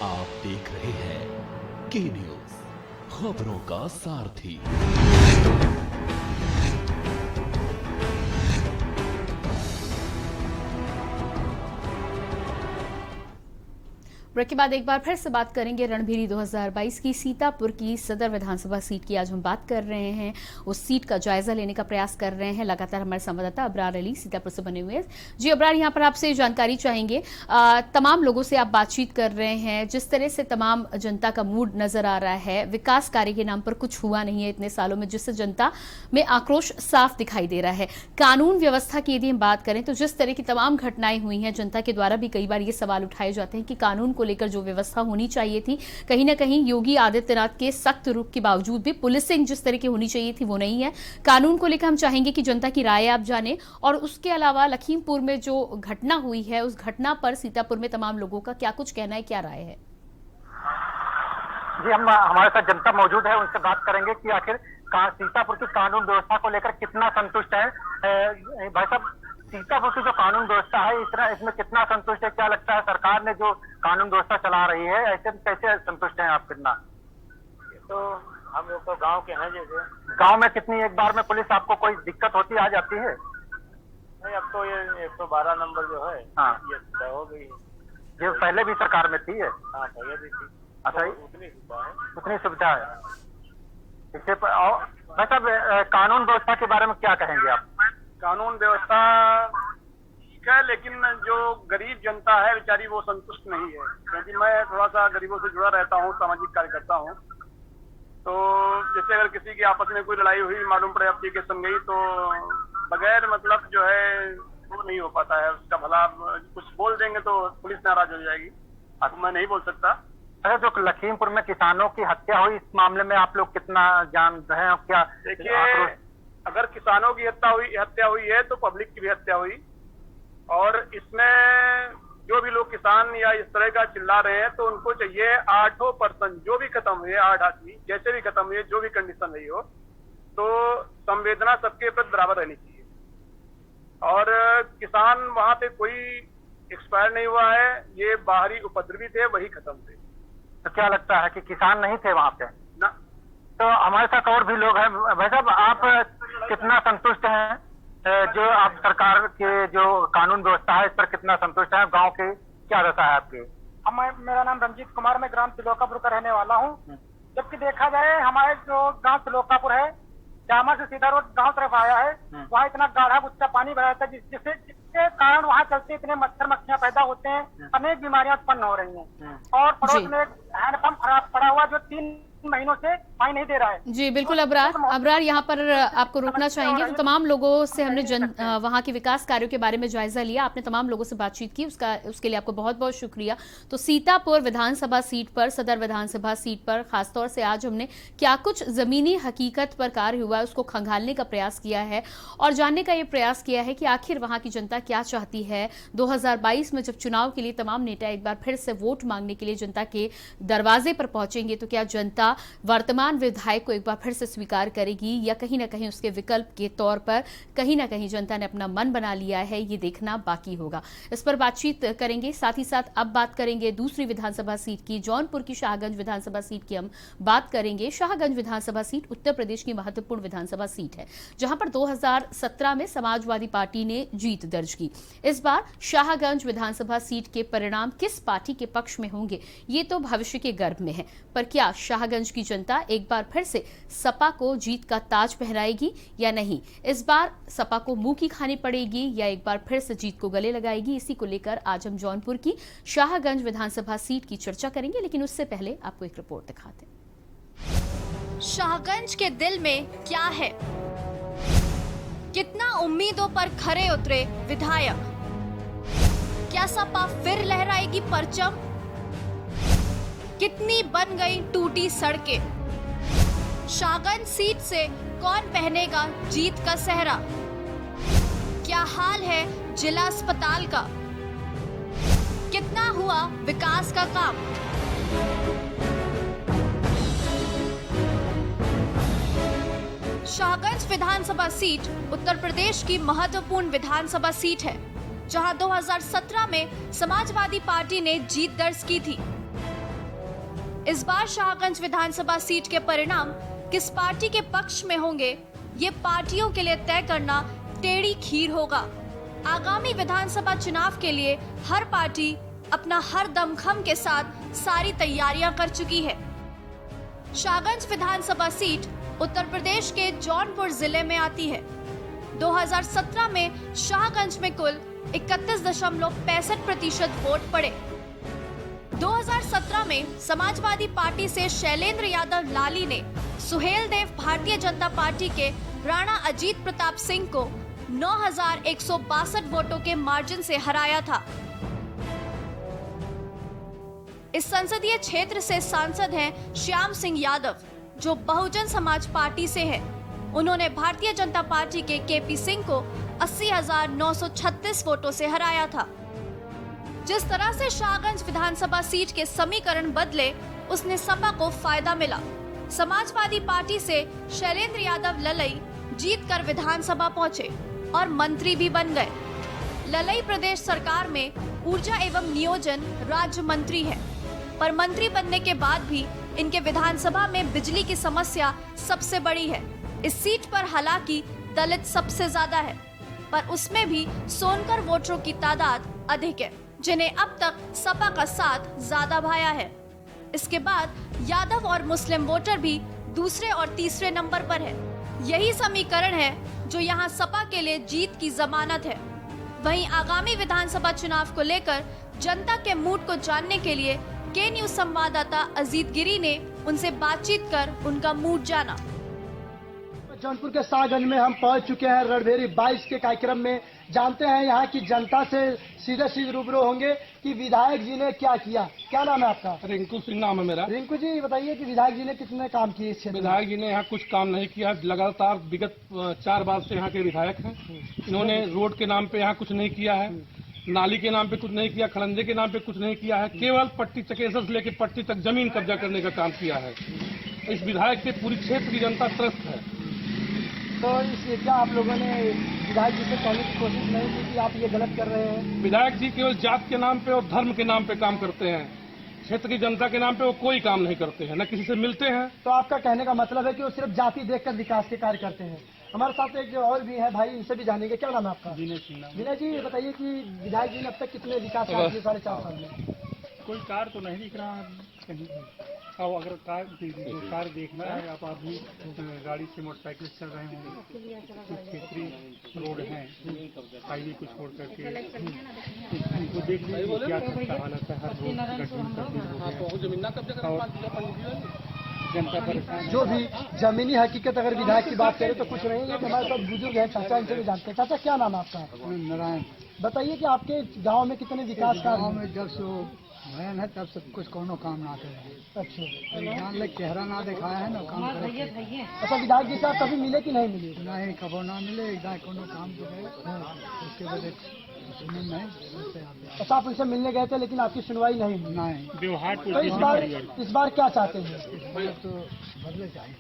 आप देख रहे हैं के न्यूज, खबरों का सारथी। ब्रेक के बाद एक बार फिर से बात करेंगे रणभेरी 2022 की सीतापुर की सदर विधानसभा सीट की। आज हम बात कर रहे हैं उस सीट का जायजा लेने का प्रयास कर रहे हैं। लगातार हमारे संवाददाता अबरार अली सीतापुर से बने हुए हैं। जी अबरार, यहाँ पर आपसे जानकारी चाहेंगे। तमाम लोगों से आप बातचीत कर रहे हैं, जिस तरह से तमाम जनता का मूड नजर आ रहा है, विकास कार्य के नाम पर कुछ हुआ नहीं है इतने सालों में, जिससे जनता में आक्रोश साफ दिखाई दे रहा है। कानून व्यवस्था की यदि हम बात करें तो जिस तरह की तमाम घटनाएं हुई हैं, जनता के द्वारा भी कई बार ये सवाल उठाए जाते हैं कि कानून को लेकर जो व्यवस्था होनी चाहिए थी, कहीं ना कहीं योगी आदित्यनाथ के सख्त रुख के बावजूद भी पुलिसिंग जिस तरह की होनी चाहिए थी वो नहीं है। कानून को लेकर हम चाहेंगे कि जनता की राय आप जाने, और उसके अलावा लखीमपुर में जो घटना हुई है उस घटना पर सीतापुर में तमाम लोगों का क्या कुछ कहना है, क्या राय है? जी, हम हमारे साथ जनता मौजूद है, उनसे बात करेंगे कि आखिर सीतापुर की कानून व्यवस्था को लेकर कितना संतुष्ट है। भाई साहब, सीतापुर की जो कानून व्यवस्था है इसमें कितना संतुष्ट है? क्या लगता है सरकार ने जो कानून व्यवस्था चला रही है ऐसे कैसे संतुष्ट हैं आप? कितना? तो हम लोग तो गांव के हैं, जैसे गांव में कितनी एक बार में पुलिस आपको कोई दिक्कत होती आ जाती है? नहीं, अब तो ये 112 नंबर जो है, हाँ, ये सुविधा हो गई है। जो पहले भी सरकार में थी है? हाँ, पहले भी थी। अच्छा, तो उतनी सुविधा है। उतनी सुविधा है। इससे भाई साहब, कानून व्यवस्था के बारे में क्या कहेंगे आप? कानून व्यवस्था ठीक है, लेकिन जो गरीब जनता है बेचारी वो संतुष्ट नहीं है, क्योंकि मैं थोड़ा सा गरीबों से जुड़ा रहता हूँ, सामाजिक कार्यकर्ता हूँ। तो जैसे अगर किसी की आपस में कोई लड़ाई हुई, मालूम पड़े एप्लीकेशन गई, तो बगैर मतलब जो है वो नहीं हो पाता है उसका भला। कुछ बोल देंगे तो पुलिस नाराज हो जाएगी, अब मैं नहीं बोल सकता। अच्छा, जो लखीमपुर में किसानों की हत्या हुई, इस मामले में आप लोग कितना जान रहे हैं? क्या देखिए, अगर किसानों की हत्या हुई है तो पब्लिक की भी हत्या हुई, और इसमें जो भी लोग किसान या इस तरह का चिल्ला रहे हैं तो उनको चाहिए 8% जो भी खत्म हुए, 8 आदमी जैसे भी खत्म हुए, जो भी कंडीशन रही हो, तो संवेदना सबके प्रति बराबर रहनी चाहिए। और किसान वहां पे कोई एक्सपायर नहीं हुआ है, ये बाहरी उपद्रवी थे, वही खत्म थे। तो क्या लगता है कि किसान नहीं थे वहां पे? ना। तो हमारे साथ और भी लोग हैं। भाई साहब, आप कितना संतुष्ट हैं? जो आप सरकार के जो कानून व्यवस्था है इस पर कितना संतुष्ट है? गांव के क्या दशा है आपके? मेरा नाम रंजीत कुमार, मैं ग्राम तिलोकापुर का रहने वाला हूँ। जबकि देखा जाए हमारे जो गांव तिलोकापुर है, जामा से सीधा रोड गांव तरफ आया है, वहाँ इतना गाढ़ा गुच्चा पानी भरा था जिसके कारण वहाँ चलते इतने मच्छर मक्खियाँ पैदा होते हैं, अनेक बीमारियां उत्पन्न हो रही हैं। और पड़ोस में एक हैंडपंप खराब पड़ा हुआ जो 3 महीनों से पानी नहीं दे रहा है। जी बिल्कुल अबरार, यहाँ पर आपको रोकना चाहेंगे। तो तमाम लोगों से हमने वहाँ के विकास कार्यों के बारे में जायजा लिया, आपने तमाम लोगों से बातचीत की, उसके लिए आपको बहुत बहुत शुक्रिया। तो सीतापुर विधानसभा सीट पर, सदर विधानसभा सीट पर खासतौर से आज हमने क्या कुछ जमीनी हकीकत पर कार्य हुआ है उसको खंगालने का प्रयास किया है और जानने का ये प्रयास किया है कि आखिर वहाँ की जनता क्या चाहती है। 2022 में जब चुनाव के लिए तमाम नेता एक बार फिर से वोट मांगने के लिए जनता के दरवाजे पर पहुंचेंगे तो क्या जनता भाजपा वर्तमान विधायक को एक बार फिर से स्वीकार करेगी या कहीं ना कहीं उसके विकल्प के तौर पर कहीं ना कहीं जनता ने अपना मन बना लिया है, ये देखना बाकी होगा। इस पर बातचीत करेंगे। साथ ही साथ अब बात करेंगे दूसरी विधानसभा सीट की, जौनपुर की शाहगंज विधानसभा सीट की हम बात करेंगे। शाहगंज विधानसभा सीट उत्तर प्रदेश की महत्वपूर्ण विधानसभा सीट है, जहां पर 2017 में समाजवादी पार्टी ने जीत दर्ज की। इस बार शाहगंज विधानसभा सीट के परिणाम किस पार्टी के पक्ष में होंगे, ये तो भविष्य के गर्भ में है। पर क्या शाहगंज की जनता एक बार फिर से सपा को जीत का ताज पहनाएगी या नहीं? इस बार सपा को मुंह की खानी पड़ेगी या एक बार फिर से जीत को गले लगाएगी? इसी को लेकर आज हम जौनपुर की शाहगंज विधानसभा सीट की चर्चा करेंगे, लेकिन उससे पहले आपको एक रिपोर्ट दिखाते हैं। शाहगंज के दिल में क्या है? कितना उम्मीदों पर खरे उतरे विधायक? क्या सपा फिर लहराएगी परचम? कितनी बन गई टूटी सड़कें? शाहगंज सीट से कौन पहनेगा जीत का सेहरा? क्या हाल है जिला अस्पताल का? कितना हुआ विकास का काम? शाहगंज विधानसभा सीट उत्तर प्रदेश की महत्वपूर्ण विधानसभा सीट है, जहां 2017 में समाजवादी पार्टी ने जीत दर्ज की थी। इस बार शाहगंज विधानसभा सीट के परिणाम किस पार्टी के पक्ष में होंगे, ये पार्टियों के लिए तय करना टेढ़ी खीर होगा। आगामी विधानसभा चुनाव के लिए हर पार्टी अपना हर दमखम के साथ सारी तैयारियां कर चुकी है। शाहगंज विधानसभा सीट उत्तर प्रदेश के जौनपुर जिले में आती है। 2017 में शाहगंज में कुल 31.65% वोट पड़े। 2017 में समाजवादी पार्टी से शैलेंद्र यादव लाली ने सुहेल देव भारतीय जनता पार्टी के राणा अजीत प्रताप सिंह को 9,162 वोटों के मार्जिन से हराया था। इस संसदीय क्षेत्र से सांसद हैं श्याम सिंह यादव, जो बहुजन समाज पार्टी से हैं। उन्होंने भारतीय जनता पार्टी के केपी सिंह को 80,936 वोटों से हराया था। जिस तरह से शाहगंज विधानसभा सीट के समीकरण बदले, उसने सपा को फायदा मिला। समाजवादी पार्टी से शैलेंद्र यादव ललई जीतकर विधानसभा पहुंचे और मंत्री भी बन गए। ललई प्रदेश सरकार में ऊर्जा एवं नियोजन राज्य मंत्री है, पर मंत्री बनने के बाद भी इनके विधानसभा में बिजली की समस्या सबसे बड़ी है। इस सीट पर हालांकि दलित सबसे ज्यादा है, पर उसमें भी सोनकर वोटरों की तादाद अधिक है, जिन्हें अब तक सपा का साथ ज्यादा भाया है। इसके बाद यादव और मुस्लिम वोटर भी दूसरे और तीसरे नंबर पर है। यही समीकरण है जो यहाँ सपा के लिए जीत की जमानत है। वहीं आगामी विधानसभा चुनाव को लेकर जनता के मूड को जानने के लिए के न्यूज संवाददाता अजीत गिरी ने उनसे बातचीत कर उनका मूड जाना। जौनपुर के शाहगंज में हम पहुंच चुके हैं रणभेरी 22 के कार्यक्रम में। जानते हैं यहाँ की जनता से सीधे रूबरू होंगे कि विधायक जी ने क्या किया। क्या नाम है आपका? रिंकू सिंह नाम है मेरा। रिंकू जी बताइए कि विधायक जी ने कितने काम किए इस क्षेत्र में? विधायक जी ने यहाँ कुछ काम नहीं किया। लगातार विगत 4 बार से यहाँ के विधायक हैं। इन्होंने रोड के नाम पे यहाँ कुछ नहीं किया है, नाली के नाम पे कुछ नहीं किया, खड़ंजे के नाम पे कुछ नहीं किया है। केवल पट्टी चकेसर से लेकर पट्टी तक जमीन कब्जा करने का काम किया है। इस विधायक से पूरी क्षेत्र की जनता त्रस्त है। तो इसलिए क्या आप लोगों ने विधायक जी से कहने की कोशिश नहीं की कि आप ये गलत कर रहे हैं? विधायक जी केवल जात के नाम पे और धर्म के नाम पे काम करते हैं। क्षेत्र की जनता के नाम पे वो कोई काम नहीं करते हैं, न किसी से मिलते हैं। तो आपका कहने का मतलब है कि वो सिर्फ जाति देखकर विकास के कार्य करते हैं। हमारे साथ एक और भी है भाई, इनसे भी जानेंगे। क्या नाम है आपका? विनय जी बताइए कि विधायक जी ने अब तक कितने विकास कार्य किए 4.5 साल में? कोई कार्य तो नहीं दिख रहा है कहीं। और अगर कार देखना है, आप अभी गाड़ी से मोटरसाइकिल चल रहे होंगे, कुछ क्षेत्रीय रोड हैं हाईवे को छोड़ करके, उनको देख लीजिए क्या हालत है। हर रोड जनता परेशान। जो भी जमीनी हकीकत अगर विधायक की बात करें तो कुछ नहीं है। हमारे पास बुजुर्ग है, चाचा, इनसे भी जानते हैं। चाचा क्या नाम है आपका? नारायण। बताइए कि आपके गांव में कितने विकास कार्य? गाँव में 100 भयन है तब सब कुछ कोनो काम ना करे। अच्छा, जान ले चेहरा ना दिखाया है ना काम करे। अच्छा विधायक जी साहब कभी मिले कि नहीं मिले? नहीं कबो ना मिले, इधर कोनो काम करे उसके वजह सुने नहीं उससे आते। अच्छा, आप उनसे मिलने गए थे लेकिन आपकी सुनवाई नहीं हुई। नहीं व्यवहार तो इस बार क्या चाहते हैं? इस बार तो बदले चाहिए,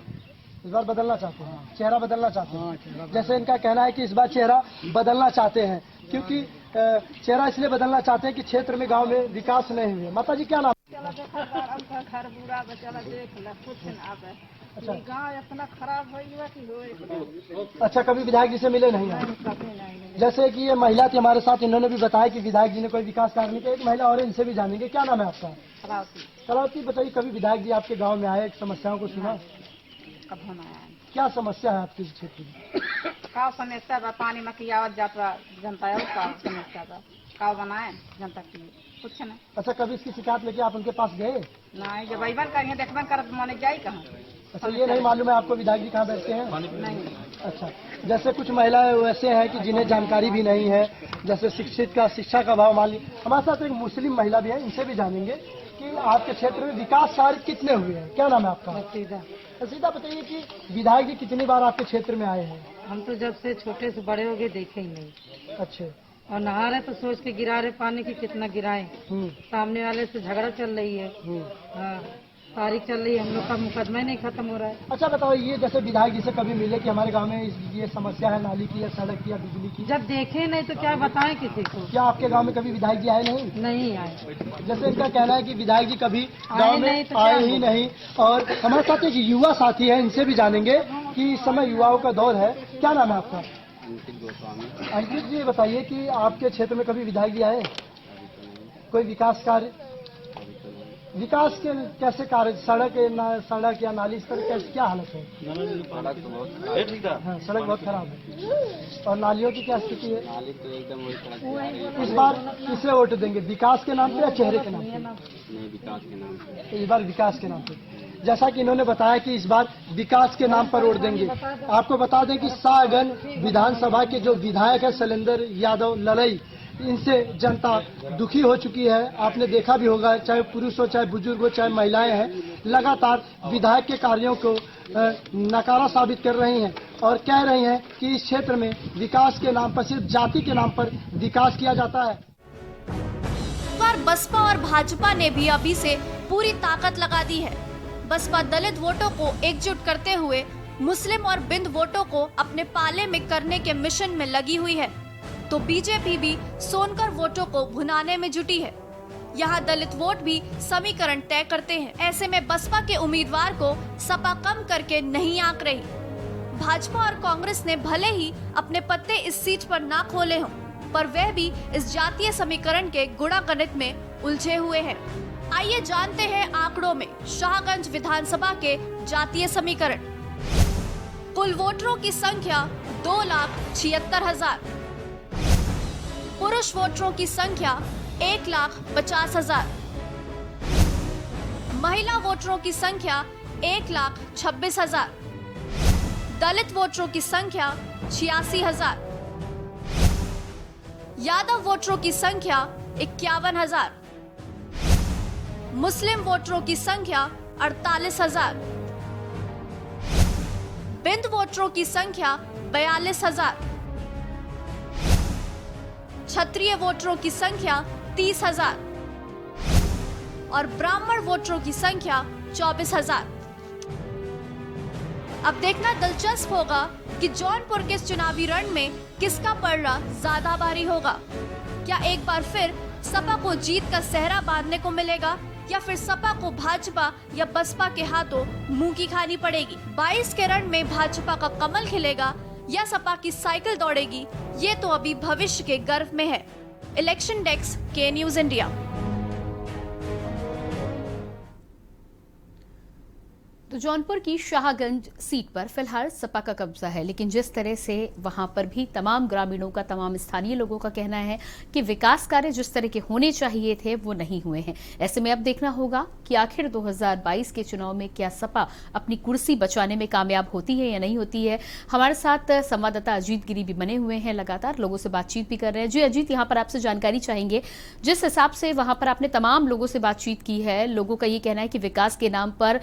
इस बार बदलना चाहते हैं, चेहरा बदलना चाहते हैं। जैसे इनका कहना है कि इस बार चेहरा बदलना चाहते हैं, क्योंकि चेहरा इसलिए बदलना चाहते हैं कि क्षेत्र में गांव में विकास नहीं हुए। माता जी क्या नाम? घर बुरा बच्चा देख ला कुछ ना आवे। अच्छा, गाँव इतना खराब हो। अच्छा, कभी विधायक जी से मिले नहीं है? जैसे कि ये महिला थी हमारे साथ, इन्होंने भी बताया कि विधायक जी ने कोई विकास कार्य नहीं किया। एक महिला और इनसे भी जानेंगे। क्या नाम है आपका? कलावती। बताइए, कभी विधायक जी आपके गाँव में आए, समस्याओं को सुना? क्या समस्या है आपके क्षेत्र में? का समस्या बा? पानी में कियावत जाता जनता है, उसका समस्या बा। का बनाए जनता के लिए कुछ ना। अच्छा, कभी इसकी शिकायत लेके आप उनके पास गए? नहीं, जब अइबन करेंगे देखबन कर माने जाई कहाँ। अच्छा, ये नहीं मालूम है आपको विधायक जी कहाँ बैठते हैं? नहीं। अच्छा, जैसे कुछ महिलाएं वैसे हैं कि जिन्हें जानकारी भी नहीं है, जैसे शिक्षा का अभाव मान ली। हमारे साथ एक मुस्लिम महिला भी है, इनसे भी जानेंगे कि आपके क्षेत्र में विकास कार्य कितने हुए हैं। क्या नाम है आपका? सीधा बताइए कि विधायक जी कितनी बार आपके क्षेत्र में आए हैं? हम तो जब से छोटे से बड़े हो गए देखे ही नहीं। अच्छा, और नहा रहे तो सोच के गिरा रहे पानी की कितना गिराए। सामने वाले से झगड़ा चल रही है, तारीख चल रही है, हम लोग का मुकदमा ही नहीं खत्म हो रहा है। अच्छा बताओ, ये जैसे विधायक जी से कभी मिले कि हमारे गांव में ये समस्या है नाली की या सड़क की या बिजली की? जब देखे नहीं तो क्या बताएं किसी को। क्या आपके गांव में कभी विधायक जी आए नहीं? नहीं आए। जैसे इनका कहना है कि विधायक जी कभी गांव में आए ही नहीं। और हमारे साथ एक युवा साथी है, इनसे भी जानेंगे कि इस समय युवाओं का दौर है। क्या नाम है आपका? अंकित जी, बताइए कि आपके क्षेत्र में कभी विधायक जी आए? कोई विकास कार्य, विकास के कैसे कार्य, सड़क या नाली, इस तरह कैसे क्या हालत है? सड़क बहुत खराब है। और नालियों की क्या स्थिति है? नाली तो एकदम। इस बार किसे वोट देंगे, विकास के नाम पे या चेहरे के नाम पे? नहीं, विकास के नाम पे। इस बार विकास के नाम पे। जैसा कि इन्होंने बताया कि इस बार विकास के नाम पर वोट देंगे। आपको बता दें कि सागन विधानसभा के जो विधायक है शैलेंद्र यादव लड़ई, इनसे जनता दुखी हो चुकी है। आपने देखा भी होगा, चाहे पुरुष हो, चाहे बुजुर्ग हो, चाहे महिलाएं हैं, लगातार विधायक के कार्यों को नकारा साबित कर रही हैं और कह रही हैं कि इस क्षेत्र में विकास के नाम पर, सिर्फ जाति के नाम पर विकास किया जाता है। पर बसपा और भाजपा ने भी अभी से पूरी ताकत लगा दी है। बसपा दलित वोटों को एकजुट करते हुए मुस्लिम और बिंद वोटों को अपने पाले में करने के मिशन में लगी हुई है, तो बीजेपी भी सोनकर वोटों को भुनाने में जुटी है। यहाँ दलित वोट भी समीकरण तय करते हैं। ऐसे में बसपा के उम्मीदवार को सपा कम करके नहीं आंक रही। भाजपा और कांग्रेस ने भले ही अपने पत्ते इस सीट पर ना खोले हों, पर वह भी इस जातीय समीकरण के गुणागणित में उलझे हुए हैं। आइए जानते हैं आंकड़ों में शाहगंज विधानसभा के जातीय समीकरण। कुल वोटरों की संख्या 2,76,000। पुरुष वोटरों की संख्या 1,50,000। महिला वोटरों की संख्या 1,26,000। दलित वोटरों की संख्या 86,000। यादव वोटरों की संख्या 51,000। मुस्लिम वोटरों की संख्या 48,000। बिंद वोटरों की संख्या 42,000। क्षत्रिय वोटरों की संख्या 30,000 और ब्राह्मण वोटरों की संख्या 24,000। अब देखना दिलचस्प होगा कि जौनपुर के चुनावी रण में किसका पलड़ा ज्यादा भारी होगा। क्या एक बार फिर सपा को जीत का सेहरा बांधने को मिलेगा या फिर सपा को भाजपा या बसपा के हाथों मुंह की खानी पड़ेगी? 22 के रण में भाजपा का कमल खिलेगा या सपा की साइकिल दौड़ेगी, ये तो अभी भविष्य के गर्भ में है। इलेक्शन डेस्क, के न्यूज इंडिया। तो जौनपुर की शाहगंज सीट पर फिलहाल सपा का कब्जा है, लेकिन जिस तरह से वहां पर भी तमाम ग्रामीणों का, तमाम स्थानीय लोगों का कहना है कि विकास कार्य जिस तरह के होने चाहिए थे वो नहीं हुए हैं। ऐसे में अब देखना होगा कि आखिर 2022 के चुनाव में क्या सपा अपनी कुर्सी बचाने में कामयाब होती है या नहीं होती है। हमारे साथ संवाददाता अजीत गिरी भी बने हुए हैं, लगातार लोगों से बातचीत भी कर रहे हैं। जी अजीत, यहाँ पर आपसे जानकारी चाहेंगे, जिस हिसाब से वहां पर आपने तमाम लोगों से बातचीत की है, लोगों का ये कहना है कि विकास के नाम पर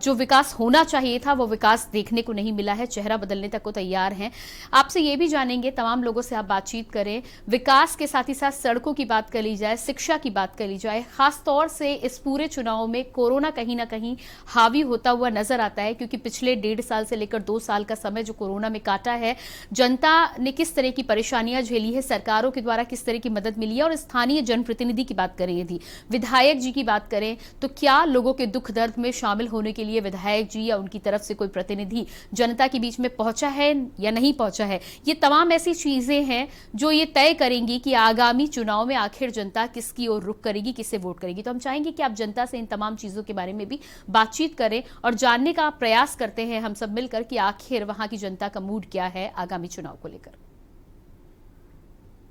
जो विकास होना चाहिए था वो विकास देखने को नहीं मिला है, चेहरा बदलने तक को तैयार हैं। आपसे ये भी जानेंगे, तमाम लोगों से आप बातचीत करें, विकास के साथ ही साथ सड़कों की बात कर ली जाए, शिक्षा की बात कर ली जाए, खासतौर से इस पूरे चुनाव में कोरोना कहीं ना कहीं हावी होता हुआ नजर आता है, क्योंकि पिछले 1.5 साल से लेकर 2 साल का समय जो कोरोना में काटा है, जनता ने किस तरह की परेशानियां झेली है, सरकारों के द्वारा किस तरह की मदद मिली है। और स्थानीय जनप्रतिनिधि की बात करें, यदि विधायक जी की बात करें तो क्या लोगों के दुख दर्द में शामिल होने के लिए विधायक जी या उनकी तरफ से कोई प्रतिनिधि जनता के बीच में पहुंचा है या नहीं पहुंचा है। ये तमाम ऐसी चीजें हैं जो ये तय करेंगी कि आगामी चुनाव में आखिर जनता किसकी ओर रुख करेगी, किसे वोट करेगी। तो हम चाहेंगे कि आप जनता से इन तमाम चीजों के बारे में भी बातचीत करें और जानने का प्रयास करते हैं हम सब मिलकर कि आखिर वहां की जनता का मूड क्या है आगामी चुनाव को लेकर।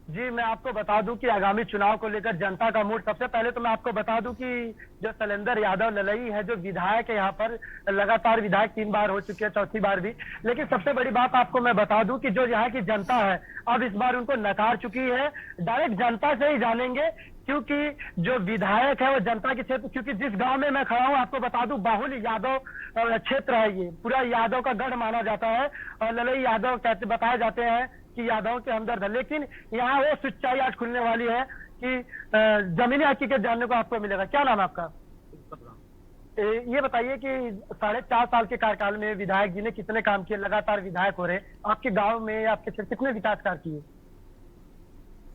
जी, मैं आपको बता दूं कि आगामी चुनाव को लेकर जनता का मूड, सबसे पहले तो मैं आपको बता दूं कि जो शैलेंद्र यादव ललई है, जो विधायक है यहाँ पर, लगातार विधायक 3 बार हो चुके हैं, 4थी बार भी। लेकिन सबसे बड़ी बात आपको मैं बता दूं कि जो यहाँ की जनता है अब इस बार उनको नकार चुकी है। डायरेक्ट जनता से ही जानेंगे, क्योंकि जो विधायक है वो जनता के क्षेत्र, क्योंकि जिस गांव में मैं खड़ा हूँ आपको बता दूं, बाहुल्य यादव क्षेत्र है, ये पूरा यादव का गढ़ माना जाता है और ललई यादव कहते बताए जाते हैं कि यादव के हमदर्द है। लेकिन यहाँ वो सच्चाई आज खुलने वाली है कि जमीनी हकीकत जानने को आपको मिलेगा। क्या नाम है आपका? ये बताइए कि 4.5 साल के कार्यकाल में विधायक जी ने कितने काम किए, लगातार विधायक हो रहे, आपके गांव में या आपके क्षेत्र कितने विकास कार्य किए?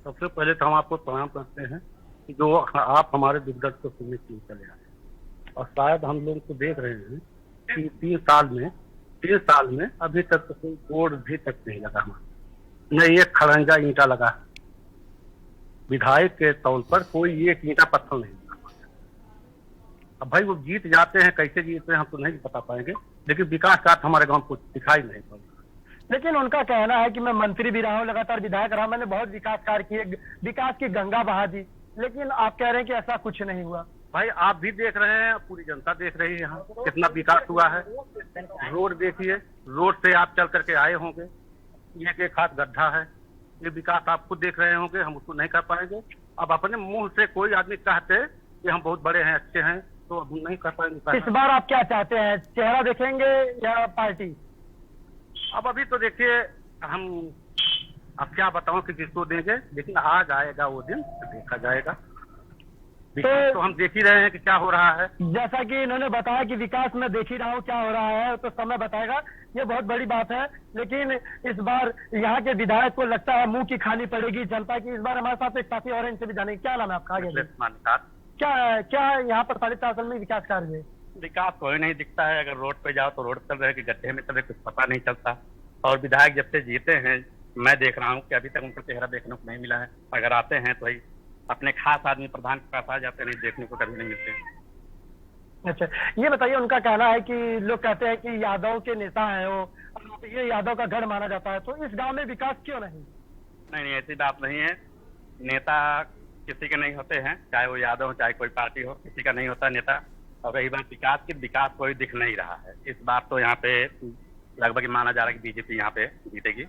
सबसे पहले तो हम आपको प्रणाम करते हैं कि जो आप हमारे दुख दर्द को सुनने के लिए चले आए, और शायद हम लोग को देख रहे हैं कि 3 साल में अभी तक तो कोई बोर्ड भी तक नहीं लगा, न एक खड़ंजा ईंटा लगा। विधायक के तौर पर कोई एक ईंटा पत्थर नहीं लगा। अब भाई वो जीत जाते हैं, कैसे जीतते हैं हम तो नहीं बता पाएंगे, लेकिन विकास कार्य हमारे गांव को दिखाई नहीं पड़ रहा। लेकिन उनका कहना है कि मैं मंत्री भी रहा हूँ, लगातार विधायक रहा, मैंने बहुत विकास कार्य किए, विकास की गंगा बहा दी, लेकिन आप कह रहे हैं कि ऐसा कुछ नहीं हुआ। भाई आप भी देख रहे हैं, पूरी जनता देख रही है यहाँ कितना विकास हुआ है। रोड देखिए, रोड से आप चल करके आए होंगे, एक हाथ गड्ढा है, ये विकास आप खुद देख रहे होंगे, हम उसको नहीं कर पाएंगे। अब अपने मुंह से कोई आदमी कहते कि हम बहुत बड़े हैं, अच्छे हैं, तो अब नहीं कर पाएंगे। इस बार आप क्या चाहते हैं, चेहरा देखेंगे या पार्टी? अब अभी तो देखिए, हम अब क्या बताऊं कि किसको देंगे, लेकिन आ जाएगा वो दिन तो देखा जाएगा। तो हम देख ही रहे हैं कि क्या हो रहा है। जैसा कि इन्होंने बताया कि विकास में देख ही रहा हूँ क्या हो रहा है, तो समय बताएगा, ये बहुत बड़ी बात है। लेकिन इस बार यहाँ के विधायक को लगता है मुंह की खानी पड़ेगी जनता की। इस बार हमारे साथ एक साथी और इनसे भी जानेंगे। क्या नाम है आपका? क्या यहाँ पर 4.5 साल में विकास कार्य है? विकास कोई नहीं दिखता है। अगर रोड पे जाओ तो रोड चल रहे कि गड्ढे में चल रहे, कुछ पता नहीं चलता। और विधायक जब से जीते हैं, मैं देख रहा हूँ कि अभी तक उनका चेहरा देखने को नहीं मिला है। अगर आते हैं तो वही अपने खास आदमी प्रधान के पास आ जाते, नहीं देखने को कभी नहीं मिलते। अच्छा, ये बताइए, उनका कहना है कि लोग कहते हैं कि यादव के नेता हैं वो, ये यादव का गढ़ माना जाता है, तो इस गांव में विकास क्यों नहीं? नहीं, ऐसी बात नहीं है। नेता किसी के नहीं होते हैं, चाहे वो यादव हो चाहे कोई पार्टी हो, किसी का नहीं होता नेता। और रही बात विकास की, विकास कोई दिख नहीं रहा है। इस बार तो यहाँ पे लगभग माना जा रहा है कि बीजेपी यहाँ पे जीतेगी।